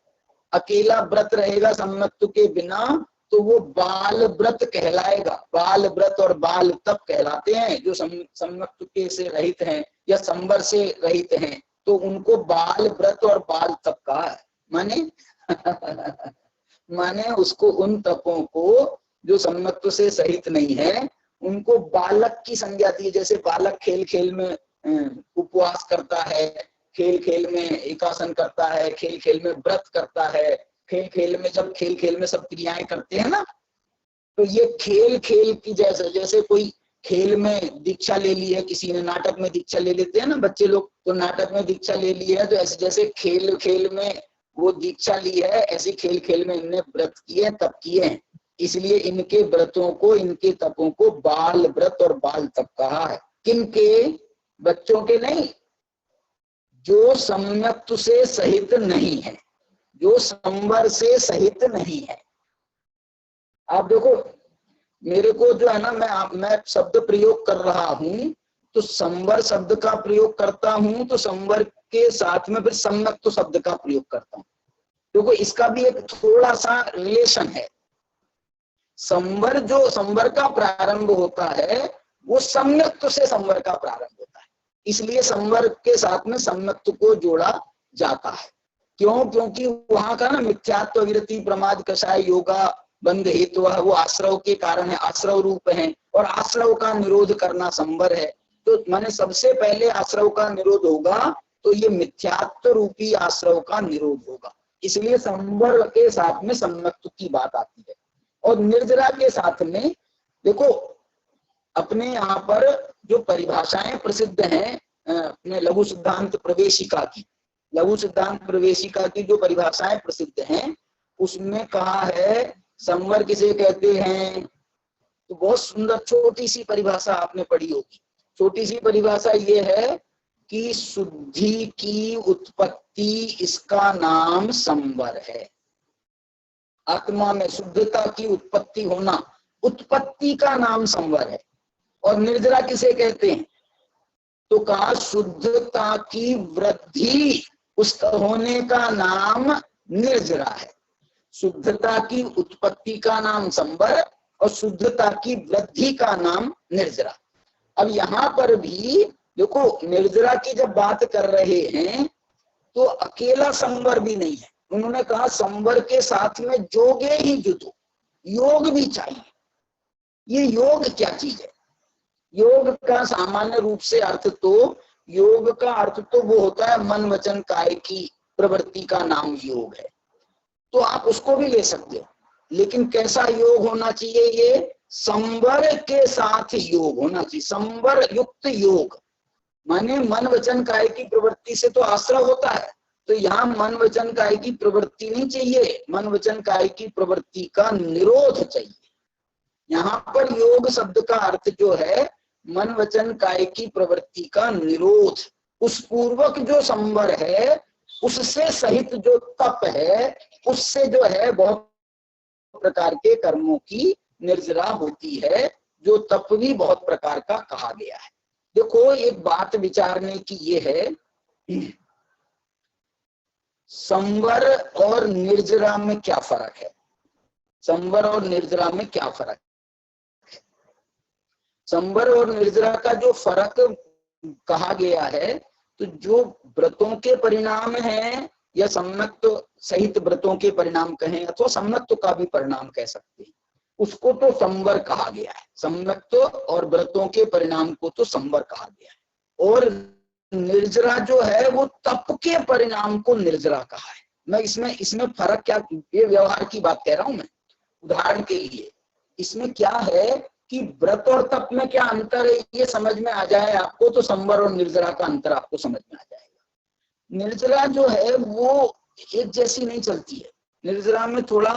S4: अकेला व्रत रहेगा सम्मत के बिना तो वो बाल व्रत कहलाएगा। बाल व्रत और बाल तप कहलाते हैं। जो सम्मत के से रहित हैं या संवर से रहित हैं तो उनको बाल व्रत और बाल तप कहा है। माने माने उसको, उन तपों को जो सम्मत से सहित नहीं है उनको बालक की संज्ञा दी। जैसे बालक खेल खेल में उपवास करता है, खेल खेल में एकासन करता है, खेल खेल में व्रत करता है, खेल खेल में जब खेल खेल में सब क्रियाएं करते हैं ना, तो ये खेल खेल की जैसे कोई खेल में दीक्षा ले ली है किसी ने, नाटक में दीक्षा ले लेते हैं ना बच्चे लोग, तो नाटक में दीक्षा ले ली है तो ऐसे जैसे खेल खेल में वो दीक्षा ली है, ऐसे खेल खेल में इनने व्रत किए तप किए हैं। इसलिए इनके व्रतों को, इनके तपों को बाल व्रत और बाल तप कहा है। किनके? बच्चों के नहीं, जो सम्यक्त से सहित नहीं है, जो संवर से सहित नहीं है। आप देखो मेरे को जो है ना, मैं शब्द प्रयोग कर रहा हूं तो संवर शब्द का प्रयोग करता हूं, तो संवर के साथ में फिर सम्यक्त शब्द का प्रयोग करता हूं। देखो इसका भी एक थोड़ा सा रिलेशन है। संवर, जो संवर का प्रारंभ होता है वो सम्यक्त से संवर का प्रारंभ होता है, इसलिए संवर के साथ में सम्यक्त को जोड़ा जाता है। क्यों? क्योंकि वहां का ना मिथ्यात्व, विरति, प्रमाद, कषाय, योगा, बंध हेतु, वो आश्रव के कारण है, आश्रव रूप है, और आश्रव का निरोध करना संवर है। तो माने सबसे पहले आश्रव का निरोध होगा तो ये मिथ्यात्व रूपी आश्रव का निरोध होगा, इसलिए संवर के साथ में सम्यक्त की बात आती है। और निर्जरा के साथ में देखो अपने यहाँ पर जो परिभाषाएं प्रसिद्ध हैं अपने लघु सिद्धांत प्रवेशिका की, लघु सिद्धांत प्रवेशिका की जो परिभाषाएं प्रसिद्ध हैं उसमें कहा है संवर किसे कहते हैं, तो बहुत सुंदर छोटी सी परिभाषा आपने पढ़ी होगी। छोटी सी परिभाषा ये है कि शुद्धि की उत्पत्ति इसका नाम संवर है। आत्मा में शुद्धता की उत्पत्ति होना, उत्पत्ति का नाम संवर है। और निर्जरा किसे कहते हैं, तो कहा शुद्धता की वृद्धि उसका होने का नाम निर्जरा है। शुद्धता की उत्पत्ति का नाम संवर और शुद्धता की वृद्धि का नाम निर्जरा। अब यहाँ पर भी देखो निर्जरा की जब बात कर रहे हैं तो अकेला संवर भी नहीं है, उन्होंने कहा संवर के साथ में जोगे ही जुटो, योग भी चाहिए। ये योग क्या चीज है? योग का सामान्य रूप से अर्थ तो, योग का अर्थ तो वो होता है मन वचन काय की प्रवृत्ति का नाम योग है, तो आप उसको भी ले सकते हो। लेकिन कैसा योग होना चाहिए? ये संवर के साथ योग होना चाहिए, संवर युक्त योग। माने मन वचन काय की प्रवृत्ति से तो आश्रय होता है, तो यहाँ मन वचन काय की प्रवृत्ति नहीं चाहिए, मन वचन काय की प्रवृत्ति का निरोध चाहिए। यहाँ पर योग शब्द का अर्थ जो है मन वचन काय की प्रवृत्ति का निरोध, उस पूर्वक जो संवर है उससे सहित जो तप है उससे जो है बहुत प्रकार के कर्मों की निर्जरा होती है, जो तप भी बहुत प्रकार का कहा गया है। देखो एक बात विचारने की ये है, संवर और निर्जरा में क्या फर्क है? संवर और निर्जरा में क्या फर्क है? संवर और निर्जरा का जो फर्क कहा गया है, तो जो व्रतों के परिणाम हैं या सम्यक्त सहित व्रतों के परिणाम कहें अथवा सम्यक्त का भी परिणाम कह सकते हैं, उसको तो संवर कहा गया है। सम्यक्त और व्रतों के परिणाम को तो संवर कहा गया है। और निर्जरा जो है वो तप के परिणाम को निर्जरा कहा है। मैं इसमें फर्क क्या, ये व्यवहार की बात कह रहा हूं मैं, उदाहरण के लिए इसमें क्या है कि व्रत और तप में क्या अंतर है ये समझ में आ जाए आपको, तो संवर और निर्जरा का अंतर आपको समझ में आ जाएगा। निर्जरा जो है वो एक जैसी नहीं चलती है, निर्जरा में थोड़ा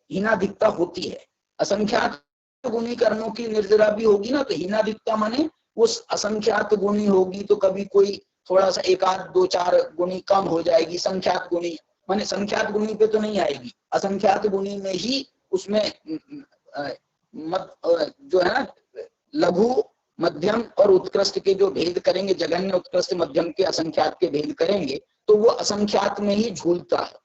S4: हीनाधिकता होती है। असंख्यात गुणी कर्मों की निर्जरा भी होगी ना, तो हीनाधिकता माने उस असंख्यात गुणी होगी तो कभी कोई थोड़ा सा एक आध दो चार गुणी कम हो जाएगी। संख्यात गुणी माने संख्यात गुणी पे तो नहीं आएगी, असंख्यात गुणी में ही उसमें जो है ना लघु मध्यम और उत्कृष्ट के जो भेद करेंगे, जघन्य उत्कृष्ट मध्यम के असंख्यात के भेद करेंगे, तो वो असंख्यात में ही झूलता है।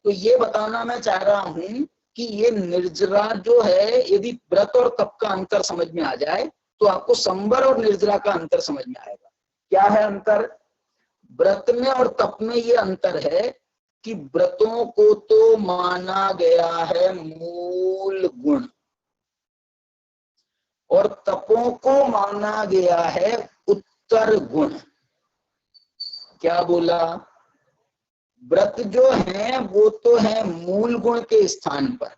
S4: तो ये बताना मैं चाह रहा हूं कि ये निर्जरा जो है, यदि व्रत और तप का अंतर समझ में आ जाए तो आपको संवर और निर्जरा का अंतर समझ में आएगा। क्या है अंतर? व्रत में और तप में ये अंतर है कि व्रतों को तो माना गया है मूल गुण और तपों को माना गया है उत्तर गुण। क्या बोला? व्रत जो है वो तो है मूल गुण के स्थान पर,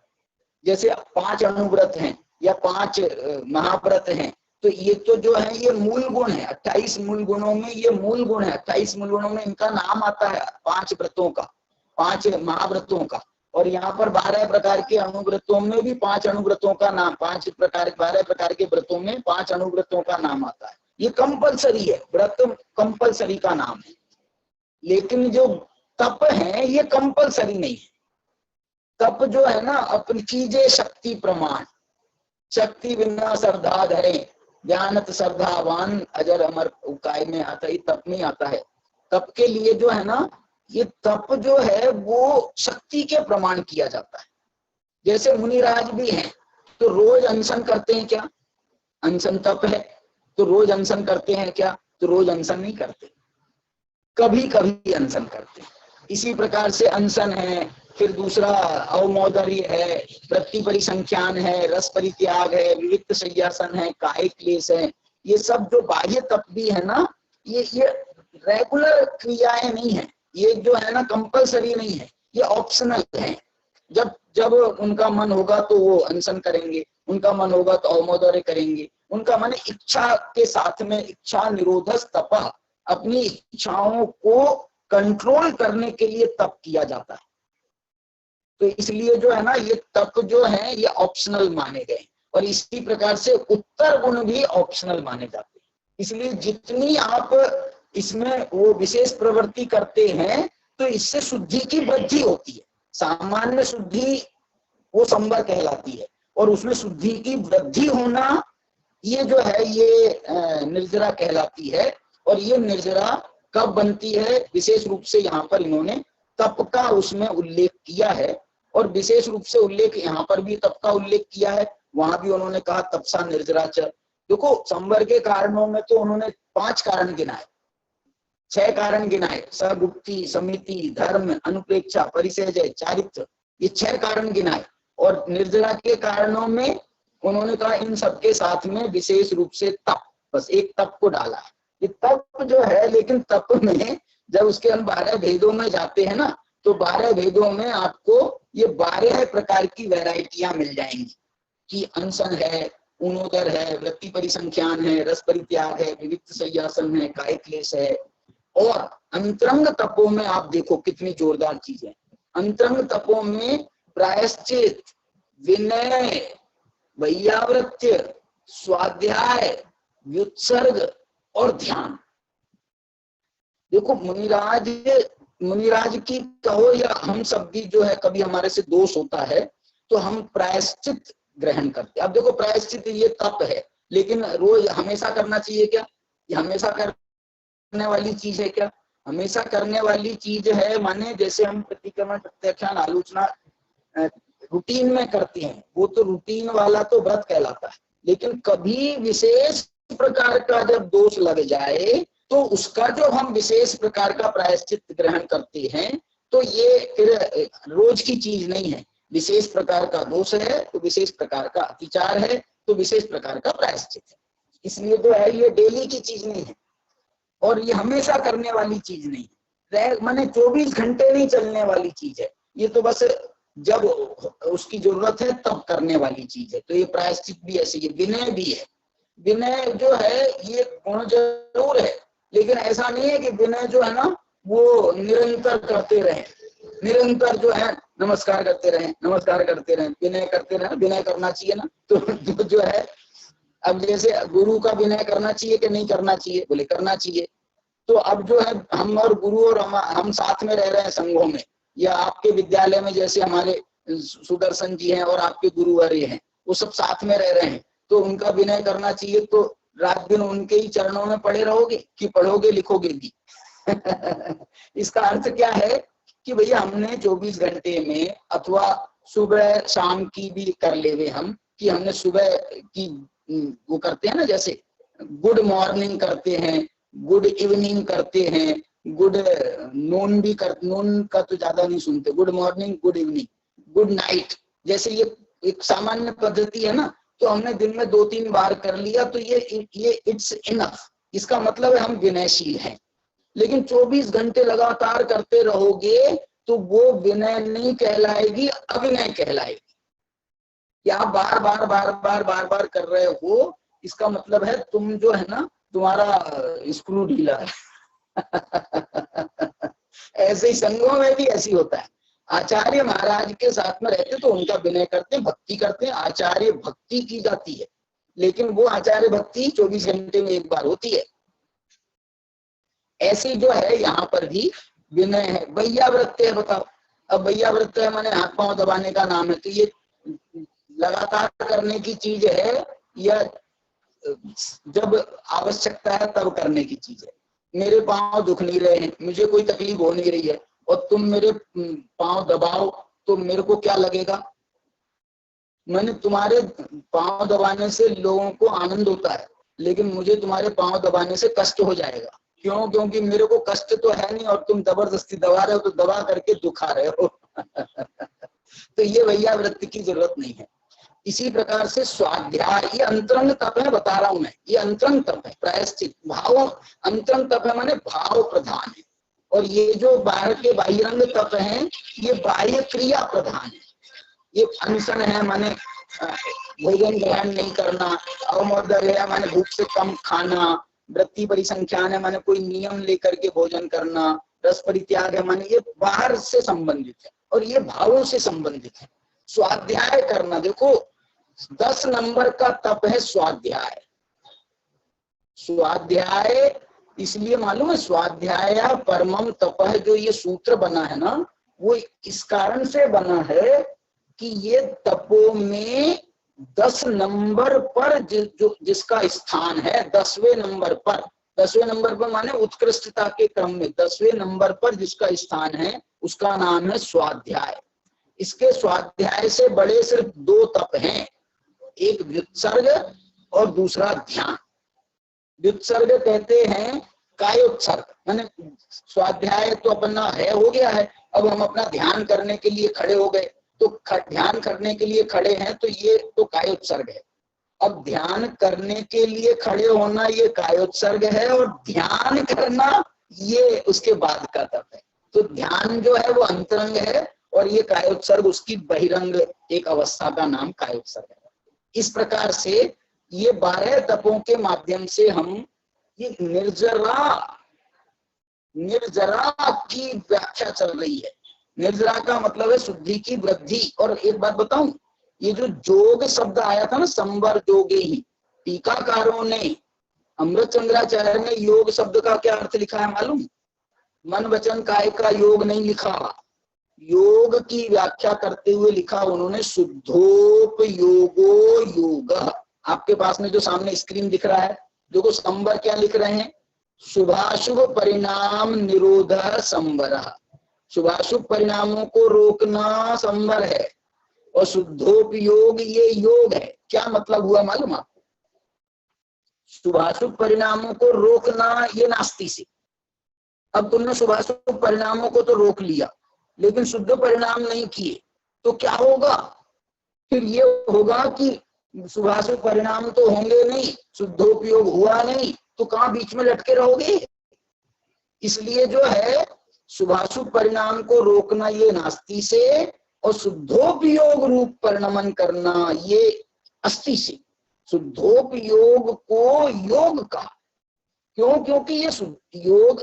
S4: जैसे 5 अनुव्रत हैं या 5 महाव्रत हैं, तो ये तो जो है ये मूल गुण है। 28 मूल गुणों में ये मूल गुण है। 28 मूल गुणों में इनका नाम आता है 5 व्रतों का, 5 महाव्रतों का। और यहाँ पर 12 प्रकार के अनुव्रतों में भी 5 अनुव्रतों का नाम, 5 प्रकार 12 प्रकार के व्रतों में 5 अनुव्रतों का नाम आता है। ये कंपलसरी है, व्रत कंपलसरी का नाम है। लेकिन जो तप है ये कंपलसरी नहीं है। तप जो है ना, अपनी चीजें शक्ति प्रमाण, शक्ति बिना श्रद्धा धरे, ज्ञानत श्रद्धावान अजर अमर काय में आता है, तप में आता है। तप के लिए जो है ना, ये तप जो है वो शक्ति के प्रमाण किया जाता है। जैसे मुनिराज भी हैं तो रोज अनशन करते हैं क्या? अनशन तप है। तो रोज अनशन करते हैं क्या? तो रोज अनशन नहीं करते, कभी कभी अनशन करते हैं। इसी प्रकार से अनशन है, फिर दूसरा अवमोदर्य है, वृत्ति परिसंख्यान है, रस परित्याग है, विविक्त शय्यासन है, कायिक क्लेश है। ये सब जो बाह्य तप भी है ना, ये रेगुलर क्रियाएं नहीं है, ये जो है ना कंपलसरी नहीं है, ये ऑप्शनल है। जब जब उनका मन होगा तो वो अनशन करेंगे, उनका मन होगा तो अवमोदर्य करेंगे, उनका मन इच्छा के साथ में इच्छा निरोधस तप, अपनी इच्छाओं को कंट्रोल करने के लिए तप किया जाता है। तो इसलिए जो है ना, ये तप जो है ये ऑप्शनल माने गए, और इसी प्रकार से उत्तर गुण भी ऑप्शनल माने जाते हैं। इसलिए जितनी आप इसमें वो विशेष प्रवृत्ति करते हैं तो इससे शुद्धि की वृद्धि होती है। सामान्य शुद्धि वो संवर कहलाती है, और उसमें शुद्धि की वृद्धि होना ये जो है ये निर्जरा कहलाती है। और ये निर्जरा कब बनती है? विशेष रूप से यहाँ पर इन्होंने तप का उसमें उल्लेख किया है, और विशेष रूप से उल्लेख यहाँ पर भी तप का उल्लेख किया है। वहां भी उन्होंने कहा तपसा निर्जरा च। देखो संवर के कारणों में तो उन्होंने 5 कारण गिनाए, 6 कारण गिनाए, सगुप्ति, समिति, धर्म, अनुप्रेक्षा, परिसेजय, चारित्र, ये 6 कारण गिनाए। और निर्जरा के कारणों में उन्होंने कहा इन सबके साथ में विशेष रूप से तप, बस एक तप को डाला है। ये तप जो है, लेकिन तप में जब उसके हम 12 भेदों में जाते हैं ना, तो 12 भेदों में आपको ये 12 प्रकार की वैरायटियां मिल जाएंगी कि अनशन है, उनोदर है, वृत्ति परिसंख्यान है, रस परित्याग है, विविक्त शय्यासन है, कायिक क्लेश है। और अंतरंग तपों में आप देखो कितनी जोरदार चीजें। अंतरंग तपों में प्रायश्चित, विनय, वैयावृत्य, स्वाध्याय, व्युत्सर्ग और ध्यान। देखो मुनिराज की कहो या हम सब भी जो है, कभी हमारे से दोष होता है तो हम प्रायश्चित ग्रहण करते। अब देखो प्रायश्चित ये तप है, लेकिन रोज हमेशा करना चाहिए क्या? ये हमेशा करने वाली चीज है क्या? हमेशा करने वाली चीज है, माने जैसे हम प्रतिक्रमण, प्रत्याख्यान, आलोचना रूटीन में करते हैं, वो तो रूटीन वाला तो व्रत कहलाता है। लेकिन कभी विशेष प्रकार का जब दोष लग जाए तो उसका जो हम विशेष प्रकार का प्रायश्चित ग्रहण करते हैं, तो ये फिर रोज की चीज नहीं है। विशेष प्रकार का दोष है तो विशेष प्रकार का अतिचार है तो विशेष प्रकार का प्रायश्चित है। इसलिए जो है ये डेली की चीज नहीं है, और ये हमेशा करने वाली चीज नहीं है, माने 24 घंटे नहीं चलने वाली चीज है। ये तो बस जब उसकी जरूरत है तब करने वाली चीज है। तो ये प्रायश्चित भी ऐसी है। विनय भी है। विनय जो है ये गुण जरूर है, लेकिन ऐसा नहीं है कि विनय जो है ना वो निरंतर करते रहे, निरंतर जो है नमस्कार करते रहे, नमस्कार करते रहे, विनय करते रहे। विनय करना चाहिए ना, तो जो है अब जैसे गुरु का विनय करना चाहिए कि नहीं करना चाहिए? बोले करना चाहिए। तो अब जो है हम और गुरु और हम साथ में रह रहे हैं संघों में, या आपके विद्यालय में जैसे हमारे सुदर्शन जी हैं और आपके गुरुवर्य हैं, वो सब साथ में रह रहे हैं, तो उनका विनय करना चाहिए। तो रात दिन उनके ही चरणों में पड़े रहोगे कि पढ़ोगे लिखोगे भी? इसका अर्थ क्या है कि भैया हमने 24 घंटे में अथवा सुबह शाम की भी कर लेवे हम, कि हमने सुबह की वो करते हैं ना, जैसे गुड मॉर्निंग करते हैं, गुड इवनिंग करते हैं, गुड नून भी कर, नून का तो ज्यादा नहीं सुनते, good morning, good evening, good night, जैसे ये एक सामान्य पद्धति है ना, तो हमने दिन में 2-3 बार कर लिया तो ये इट्स इनफ। इसका मतलब है हम विनयशील हैं। लेकिन 24 घंटे लगातार करते रहोगे तो वो विनय नहीं कहलाएगी, अविनय कहलाएगी। या आप बार बार बार बार बार बार कर रहे हो, इसका मतलब है तुम जो है ना, तुम्हारा स्क्रू ढीला है। ऐसे ही संघों में भी ऐसी होता है। आचार्य महाराज के साथ में रहते तो उनका विनय करते हैं, भक्ति करते हैं, आचार्य भक्ति की जाती है, लेकिन वो आचार्य भक्ति 24 घंटे में एक बार होती है। ऐसी जो है यहाँ पर भी विनय है। वैयावृत्य है, बताओ। अब वैयावृत्य है माने हाथ पांव दबाने का नाम है, तो ये लगातार करने की चीज है या जब आवश्यकता है तब करने की चीज है? मेरे पांव दुख नहीं रहे हैं, मुझे कोई तकलीफ हो नहीं रही है, और तुम मेरे पांव दबाओ तो मेरे को क्या लगेगा? मैंने तुम्हारे पांव दबाने से लोगों को आनंद होता है, लेकिन मुझे तुम्हारे पांव दबाने से कष्ट हो जाएगा। क्यों? क्योंकि मेरे को कष्ट तो है नहीं और तुम जबरदस्ती दबा रहे हो, तो दबा करके दुखा रहे हो। तो ये वैयावृत्ति की जरूरत नहीं है। इसी प्रकार से स्वाध्याय, ये अंतरंग तप है, बता रहा हूं मैं, ये अंतरंग तप है। प्रायश्चित भाव, अंतरंग तप है माने भाव प्रधान है, और ये जो बाहर के बाह्यरंग तप है ये बाह्य क्रिया प्रधान है। ये अनशन है माने भोजन ग्रहण नहीं करना, अवमोदय है माने भूख से कम खाना, वृत्ति परिसंख्यान है माने कोई नियम लेकर के भोजन करना, रस परित्याग है माने ये बाहर से संबंधित है, और ये भावों से संबंधित है। स्वाध्याय करना, देखो 10 नंबर का तप है स्वाध्याय। स्वाध्याय इसलिए मालूम है, स्वाध्याय परमम तप है, जो ये सूत्र बना है ना, वो इस कारण से बना है कि ये तपों में 10 नंबर पर जिसका स्थान है, 10वें नंबर पर, 10वें नंबर पर माने उत्कृष्टता के क्रम में 10वें नंबर पर जिसका स्थान है उसका नाम है स्वाध्याय। इसके स्वाध्याय से बड़े सिर्फ 2 तप हैं, एक व्युत्सर्ग और दूसरा ध्यान। व्युत्सर्ग कहते हैं कायोत्सर्ग, माने स्वाध्याय तो अपना है, हो गया है, अब हम अपना ध्यान करने के लिए खड़े हो गए, तो ध्यान करने के लिए खड़े हैं तो ये तो कायोत्सर्ग है। अब ध्यान करने के लिए खड़े होना ये कायोत्सर्ग है, और ध्यान करना ये उसके बाद का तप है। तो ध्यान जो है वो अंतरंग है, और ये कायोत्सर्ग उसकी बहिरंग एक अवस्था का नाम कायोत्सर्ग है। इस प्रकार से ये 12 तपों के माध्यम से हम ये निर्जरा की व्याख्या चल रही है। निर्जरा का मतलब है शुद्धि की वृद्धि। और एक बात बताऊं, ये जो जोग शब्द आया था ना, संवर जोगे ही, टीकाकारों ने, अमृत चंद्राचार्य ने योग शब्द का क्या अर्थ लिखा है मालूम? मन वचन काय का योग नहीं लिखा, योग की व्याख्या करते हुए लिखा उन्होंने शुद्धोपयोगो योग। आपके पास में जो सामने स्क्रीन दिख रहा है, देखो संवर क्या लिख रहे हैं, शुभाशुभ परिणाम निरोध संवर। शुभाशुभ परिणामों को रोकना संवर है, और शुद्धोपयोग ये योग है। क्या मतलब हुआ मालूम आपको? शुभाशुभ परिणामों को रोकना ये नास्ति से। अब तुमने शुभाशुभ परिणामों को तो रोक लिया, लेकिन शुद्ध परिणाम नहीं किए, तो क्या होगा? फिर ये होगा कि शुभाशुभ परिणाम तो होंगे नहीं, शुद्धोपयोग हुआ नहीं, तो कहाँ बीच में लटके रहोगे? इसलिए जो है शुभाशुभ परिणाम को रोकना ये नास्ति से, और शुद्धोपयोग रूप परिणमन करना ये अस्ति से। शुद्धोपयोग को योग का, क्यों? क्योंकि ये योग,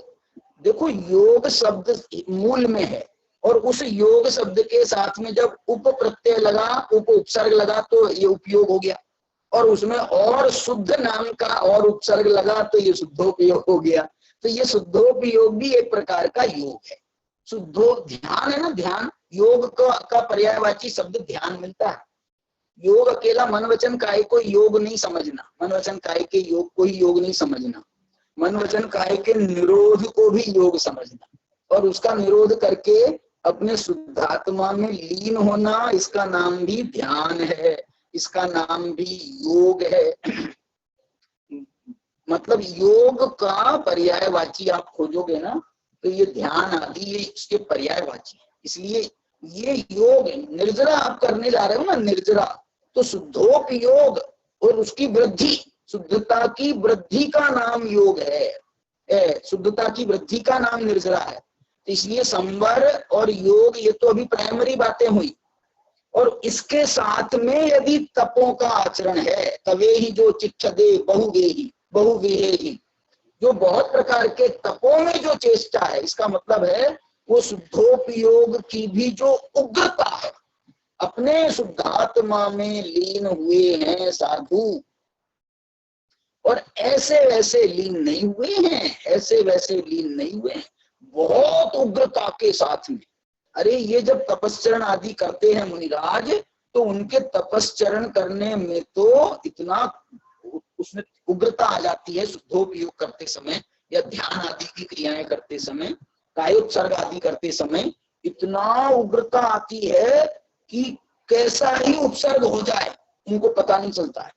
S4: देखो योग शब्द मूल में है, और उस योग शब्द के साथ में जब उप प्रत्यय लगा, उप उपसर्ग लगा, तो ये उपयोग हो गया, और उसमें और शुद्ध नाम का और उपसर्ग लगा तो ये शुद्धोपयोग हो गया। तो ये शुद्धोपयोग भी एक प्रकार का योग है। शुद्धो ध्यान है ना, ध्यान, योग का पर्यायवाची शब्द ध्यान मिलता है। योग अकेला मन वचन काय को योग नहीं समझना, मन वचन काय के योग को ही योग नहीं समझना, मन वचन काय के निरोध को भी योग समझना, और उसका निरोध करके अपने शुद्धात्मा में लीन होना, इसका नाम भी ध्यान है, इसका नाम भी योग है। मतलब योग का पर्यायवाची आप खोजोगे ना तो ये ध्यान आदि ये इसके पर्यायवाची है। इसलिए ये योग निर्जरा आप करने जा रहे हो ना, निर्जरा, तो शुद्धोप योग और उसकी वृद्धि, शुद्धता की वृद्धि का नाम योग है, शुद्धता की वृद्धि का नाम निर्जरा है। तो इसलिए संवर और योग ये तो अभी प्राइमरी बातें हुई, और इसके साथ में यदि तपों का आचरण है, तवे ही जो चिच्छदे बहुवेही बहुवेही, जो बहुत प्रकार के तपों में जो चेष्टा है, इसका मतलब है वो शुद्धोपयोग की भी जो उग्रता है, अपने शुद्धात्मा में लीन हुए हैं साधु, और ऐसे वैसे लीन नहीं हुए हैं, ऐसे वैसे लीन नहीं हुए हैं, बहुत उग्रता के साथ में। अरे ये जब तपस्चरण आदि करते हैं मुनिराज, तो उनके तपस्चरण करने में तो इतना उसमें उग्रता आ जाती है, शुद्धोपयोग करते समय या ध्यान आदि की क्रियाएं करते समय, कायोत्सर्ग आदि करते समय इतना उग्रता आती है कि कैसा ही उपसर्ग हो जाए उनको पता नहीं चलता है,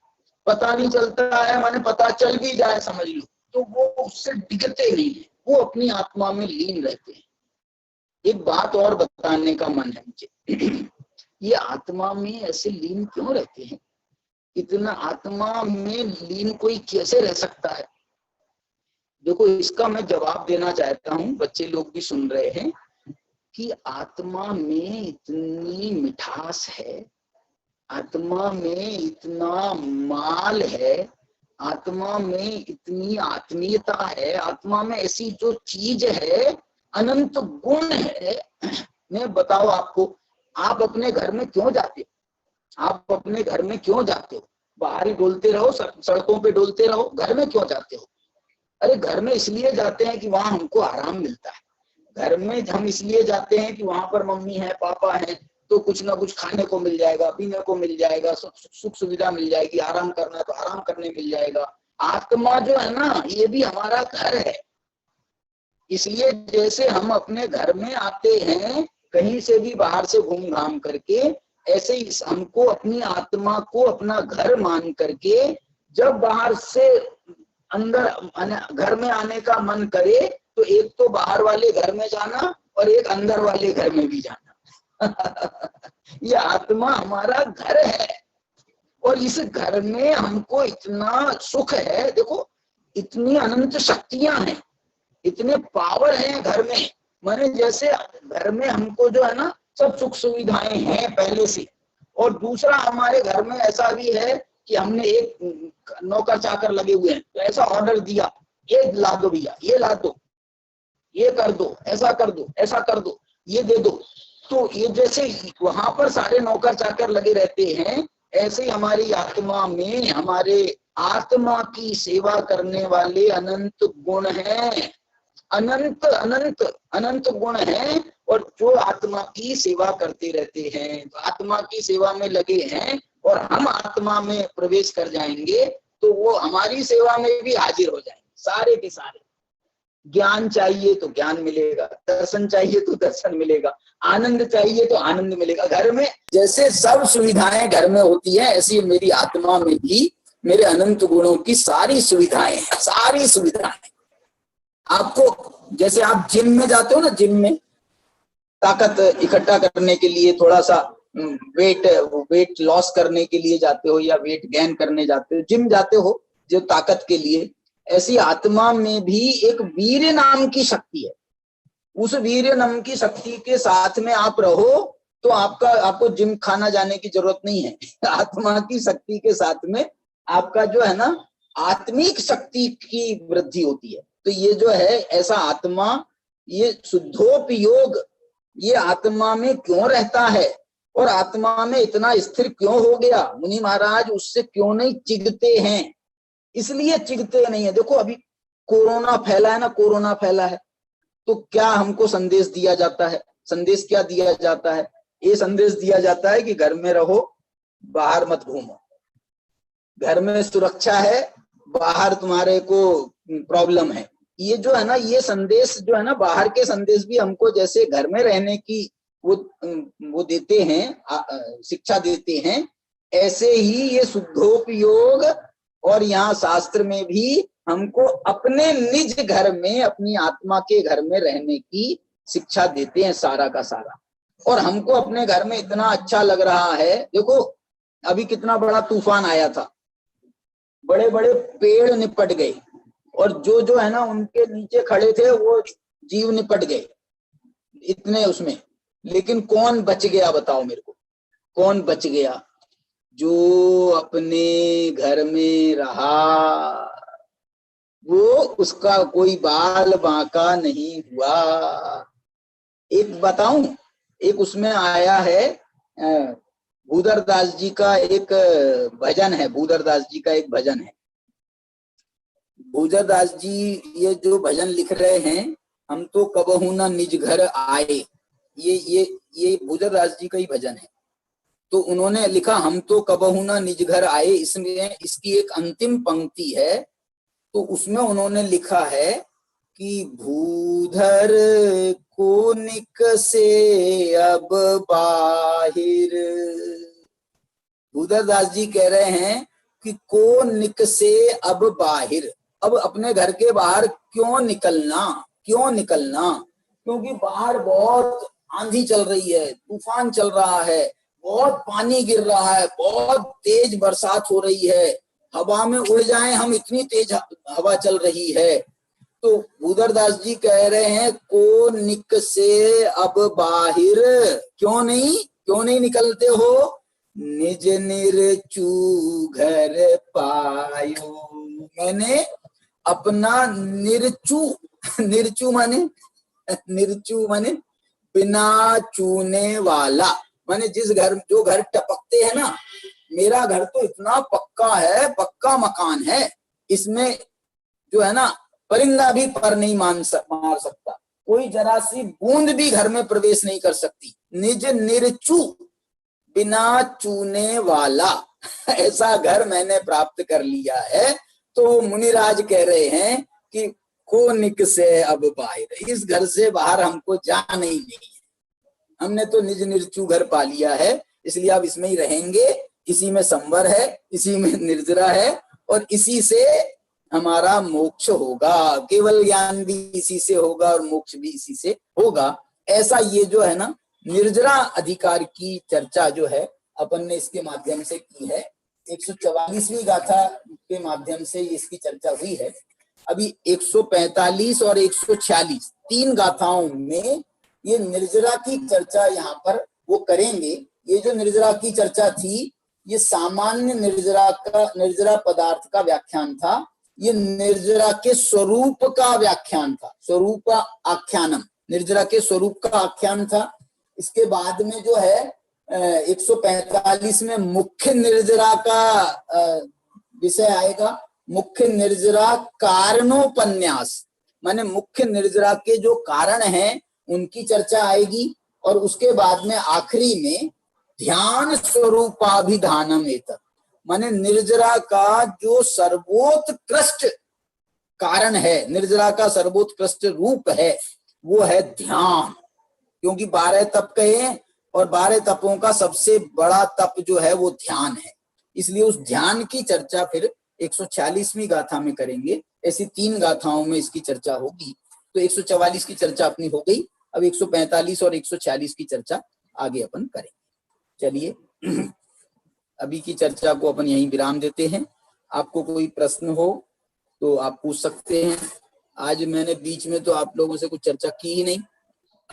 S4: पता नहीं चलता है, माने पता चल भी जाए समझ लो, तो वो उससे डिगते नहीं है, वो अपनी आत्मा में लीन रहते हैं। एक बात और बताने का मन है मुझे, ये आत्मा में ऐसे लीन क्यों रहते हैं? इतना आत्मा में लीन कोई कैसे रह सकता है? देखो इसका मैं जवाब देना चाहता हूँ, बच्चे लोग भी सुन रहे हैं, कि आत्मा में इतनी मिठास है, आत्मा में इतना माल है, आत्मा में इतनी आत्मीयता है, आत्मा में ऐसी जो चीज है, अनंत गुण है। मैं बताओ आपको, आप अपने घर में क्यों जाते हो? आप अपने घर में क्यों जाते हो? बाहर ही डोलते रहो, सड़कों पे डोलते रहो, घर में क्यों जाते हो? अरे घर में इसलिए जाते हैं कि वहां हमको आराम मिलता है। घर में हम इसलिए जाते हैं कि वहां पर मम्मी है, पापा है, तो कुछ ना कुछ खाने को मिल जाएगा, पीने को मिल जाएगा, सुख सुविधा मिल जाएगी, आराम करना तो आराम करने मिल जाएगा। आत्मा जो है ना, ये भी हमारा घर है। इसलिए जैसे हम अपने घर में आते हैं कहीं से भी बाहर से घूम घाम करके, ऐसे ही हमको अपनी आत्मा को अपना घर मान करके जब बाहर से अंदर घर में आने का मन करे, तो एक तो बाहर वाले घर में जाना और एक अंदर वाले घर में भी जाना। ये आत्मा हमारा घर है, और इस घर में हमको इतना सुख है। देखो इतनी अनंत शक्तियां हैं, इतने पावर हैं घर में। माने जैसे घर में हमको जो है ना सब सुख सुविधाएं हैं पहले से, और दूसरा हमारे घर में ऐसा भी है कि हमने एक नौकर चाकर लगे हुए हैं, तो ऐसा ऑर्डर दिया, ये ला दो भैया, ये ला दो, ये कर दो, ऐसा कर दो, ऐसा कर दो, ये दे दो। तो ये जैसे वहां पर सारे नौकर चाकर लगे रहते हैं, ऐसे ही हमारी आत्मा में हमारे आत्मा की सेवा करने वाले अनंत गुण हैं, अनंत अनंत अनंत गुण हैं, और जो आत्मा की सेवा करते रहते हैं, तो आत्मा की सेवा में लगे हैं, और हम आत्मा में प्रवेश कर जाएंगे तो वो हमारी सेवा में भी हाजिर हो जाएंगे सारे के सारे। ज्ञान चाहिए तो ज्ञान मिलेगा, दर्शन चाहिए तो दर्शन मिलेगा, आनंद चाहिए तो आनंद मिलेगा। घर में जैसे सब सुविधाएं घर में होती है, ऐसी मेरी आत्मा में भी मेरे अनंत गुणों की सारी सुविधाएं हैं, सारी सुविधाएं। आपको जैसे आप जिम में जाते हो ना, जिम में ताकत इकट्ठा करने के लिए, थोड़ा सा वेट लॉस करने के लिए जाते हो, या वेट गेन करने जाते हो, जिम जाते हो जो ताकत के लिए, ऐसी आत्मा में भी एक वीर्य नाम की शक्ति है। उस वीर्य नाम की शक्ति के साथ में आप रहो तो आपको जिम खाना जाने की जरूरत नहीं है। आत्मा की शक्ति के साथ में आपका जो है ना आत्मिक शक्ति की वृद्धि होती है। तो ये जो है ऐसा आत्मा, ये शुद्धोपयोग ये आत्मा में क्यों रहता है, और आत्मा में इतना स्थिर क्यों हो गया? मुनि महाराज उससे क्यों नहीं चिढ़ते हैं? इसलिए चिढ़ते नहीं है। देखो अभी कोरोना फैला है ना, कोरोना फैला है, तो क्या हमको संदेश दिया जाता है? संदेश क्या दिया जाता है? ये संदेश दिया जाता है कि घर में रहो, बाहर मत घूमो, घर में सुरक्षा है, बाहर तुम्हारे को प्रॉब्लम है। ये जो है ना, ये संदेश जो है ना, बाहर के संदेश भी हमको जैसे घर में रहने की वो देते हैं, शिक्षा देते हैं, ऐसे ही ये शुद्धोपयोग और यहाँ शास्त्र में भी हमको अपने निज घर में, अपनी आत्मा के घर में रहने की शिक्षा देते हैं सारा का सारा। और हमको अपने घर में इतना अच्छा लग रहा है। देखो अभी कितना बड़ा तूफान आया था, बड़े बड़े पेड़ निपट गए, और जो है ना उनके नीचे खड़े थे वो जीव निपट गए इतने उसमें। लेकिन कौन बच गया बताओ मेरे को, कौन बच गया? जो अपने घर में रहा, वो उसका कोई बाल बांका नहीं हुआ। एक बताऊं, एक उसमें आया है, भूधर दास जी का एक भजन है, भूधर दास जी का एक भजन है। भूधर दास जी ये जो भजन लिख रहे हैं, हम तो कबहू ना निज घर आए, ये भूधर दास जी का ही भजन है। तो उन्होंने लिखा हम तो कबहू ना निज घर आए, इसमें इसकी एक अंतिम पंक्ति है। तो उसमें उन्होंने लिखा है कि भूधर को निकसे अब बाहिर। भूधर दास जी कह रहे हैं कि को निकसे अब बाहिर, अब अपने घर के बाहर क्यों निकलना, क्यों निकलना? क्योंकि बाहर बहुत आंधी चल रही है, तूफान चल रहा है, बहुत पानी गिर रहा है, बहुत तेज बरसात हो रही है, हवा में उड़ जाएं हम, इतनी तेज हवा चल रही है। तो भूधर दास जी कह रहे हैं को निकसे अब बाहिर, क्यों नहीं निकलते हो? निज निर्चू घर पायो, मैंने अपना निर्चू माने बिना चूने वाला, माने जो घर टपकते हैं ना, मेरा घर तो इतना पक्का है, पक्का मकान है, इसमें जो है ना परिंदा भी पर नहीं मार सकता, कोई जरा सी बूंद भी घर में प्रवेश नहीं कर सकती। निज निर्चू बिना चूने वाला ऐसा घर मैंने प्राप्त कर लिया है। तो मुनिराज कह रहे हैं कि को निकसे अब बाहर, इस घर से बाहर हमको जाना ही नहीं है, हमने तो निज निर्चू घर पा लिया है, इसलिए अब इसमें ही रहेंगे, इसी में संवर है, इसी में निर्जरा है, और इसी से हमारा मोक्ष होगा, केवल ज्ञान भी इसी से होगा और मोक्ष भी इसी से होगा। ऐसा ये जो है ना निर्जरा अधिकार की चर्चा जो है अपन ने इसके माध्यम से की है। 144वीं गाथा के माध्यम से इसकी चर्चा हुई है। अभी 145 और 146 तीन गाथाओं में ये निर्जरा की चर्चा यहाँ पर वो करेंगे। ये जो निर्जरा की चर्चा थी, ये सामान्य निर्जरा पदार्थ का व्याख्यान था, ये निर्जरा के स्वरूप का व्याख्यान था, स्वरूप आख्यानम, निर्जरा के स्वरूप का आख्यान था। इसके बाद में जो है 145 में मुख्य निर्जरा का विषय आएगा, मुख्य निर्जरा कारणोपन्यास, माने मुख्य निर्जरा के जो कारण हैं उनकी चर्चा आएगी। और उसके बाद में आखिरी में ध्यान स्वरूपाभिधानम एतत्, माने निर्जरा का जो सर्वोत्कृष्ट कारण है, निर्जरा का सर्वोत्कृष्ट रूप है, वो है ध्यान। क्योंकि 12 तप कहे और 12 तपों का सबसे बड़ा तप जो है वो ध्यान है, इसलिए उस ध्यान की चर्चा फिर 146वीं गाथा में करेंगे। ऐसी तीन गाथाओं में इसकी चर्चा होगी। तो 144 की चर्चा अपनी हो गई, अब 145 और 146 की चर्चा आगे अपन करेंगे। चलिए अभी की चर्चा को अपन यहीं विराम देते हैं। आपको कोई प्रश्न हो तो आप पूछ सकते हैं। आज मैंने बीच में तो आप लोगों से कुछ चर्चा की ही नहीं,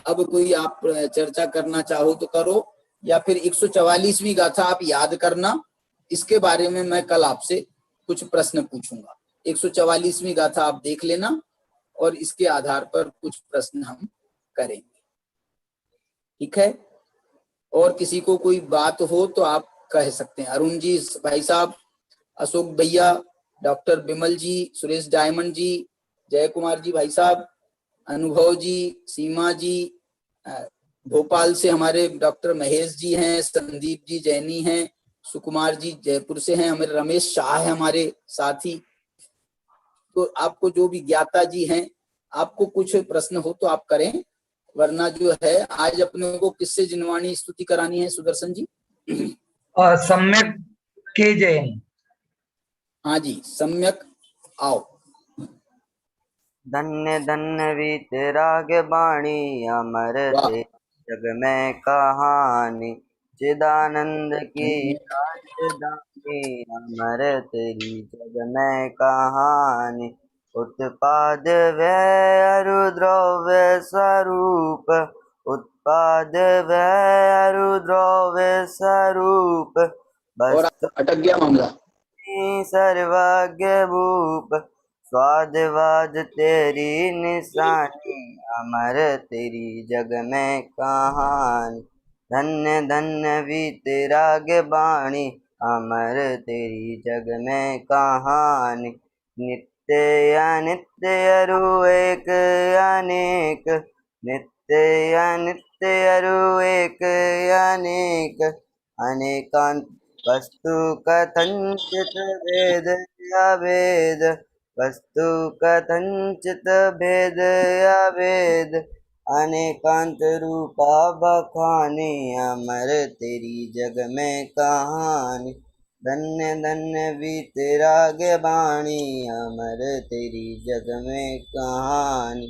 S4: अब कोई आप चर्चा करना चाहो तो करो, या फिर 144वीं गाथा आप याद करना, इसके बारे में मैं कल आपसे कुछ प्रश्न पूछूंगा। 144वीं गाथा आप देख लेना और इसके आधार पर कुछ प्रश्न हम करेंगे, ठीक है? और किसी को कोई बात हो तो आप कह सकते हैं। अरुण जी, भाई साहब, अशोक भैया, डॉक्टर बिमल जी, सुरेश डायमंड जी, जय कुमार जी भाई साहब, अनुभव जी, सीमा जी, भोपाल से हमारे डॉक्टर महेश जी हैं, संदीप जी जैनी हैं, सुकुमार जी जयपुर से हैं, हमारे रमेश शाह है हमारे साथी। तो आपको जो भी ज्ञाता जी हैं, आपको कुछ प्रश्न हो तो आप करें, वरना जो है आज अपने को किससे जिनवाणी स्तुति करानी है सुदर्शन जी?
S3: सम्यक के जयन।
S4: हाँ जी, सम्यक आओ।
S5: धन्य धन्य वीतराग बाणी अमर
S4: वाह।
S5: थे जग में कहानी, चिदानंद की राजधानी अमर तेरी जग में कहानी। उत्पाद वै रुद्रव्य स्वरूप, उत्पाद वै रुद्रव्य स्वरूप,
S4: और
S5: बस्तु
S4: अटक गया मामला।
S5: सर्वज्ञ भूप, स्वादवाद तेरी निशानी अमर तेरी जग में कहानी। धन्य धन्य वीतराग बाणी अमर तेरी जग में कहानी। नित्य अनित्य अरु एक अनेक, नित्य अनित्य अरु एक अनेक, अनेकांत वस्तु कथंचित भेद अभेद, वस्तु कथंचित भेद अभेद, अनेकांत रूपा बखानी अमर तेरी जग में कहानी। धन्य धन्य वीतराग बाणी अमर तेरी जग में कहानी।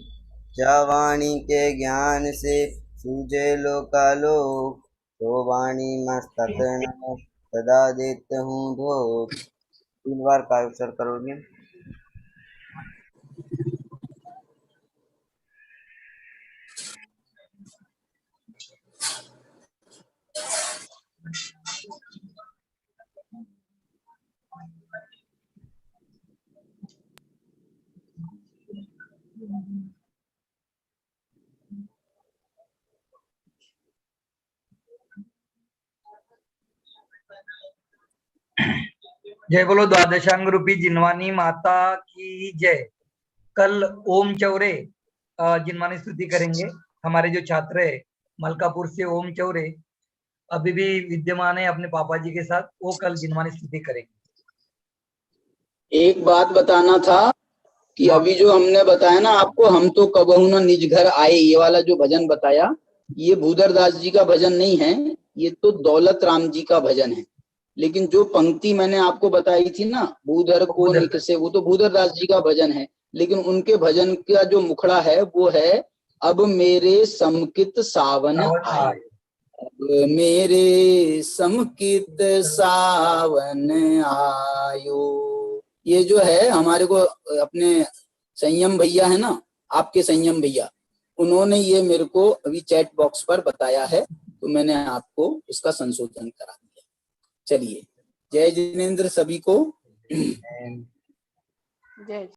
S5: जवाणी के ज्ञान से सूझे लोकालोक, तो वाणी मस्तक न सदा देते हूँ धोख। 3 बार का अवसर करोगे।
S3: जय बोलो द्वादशांग रूपी जिनवानी माता की जय। कल ओम चौरे जिनवानी स्तुति करेंगे। हमारे जो छात्र है मलकापुर से ओम चौरे अभी भी विद्यमान है अपने पापा जी के साथ, वो कल जिनवानी स्तुति करेंगे।
S4: एक बात बताना था कि
S3: हाँ।
S4: अभी जो हमने बताया ना आपको, हम तो कबहू न निज घर आए, ये वाला जो भजन बताया, ये भूधर दास जी का भजन नहीं है, ये तो दौलत राम जी का भजन है। लेकिन जो पंक्ति मैंने आपको बताई थी ना, भूधर को निकसे, वो तो भूधर दास जी का भजन है। लेकिन उनके भजन का जो मुखड़ा है वो है, अब मेरे समकित सावन आए, अब मेरे समकित सावन आयो। ये जो है हमारे को अपने संयम भैया है ना, आपके संयम भैया, उन्होंने ये मेरे को अभी चैट बॉक्स पर बताया है, तो मैंने आपको उसका संशोधन करा दिया। चलिए, जय जिनेंद्र सभी को।
S5: जय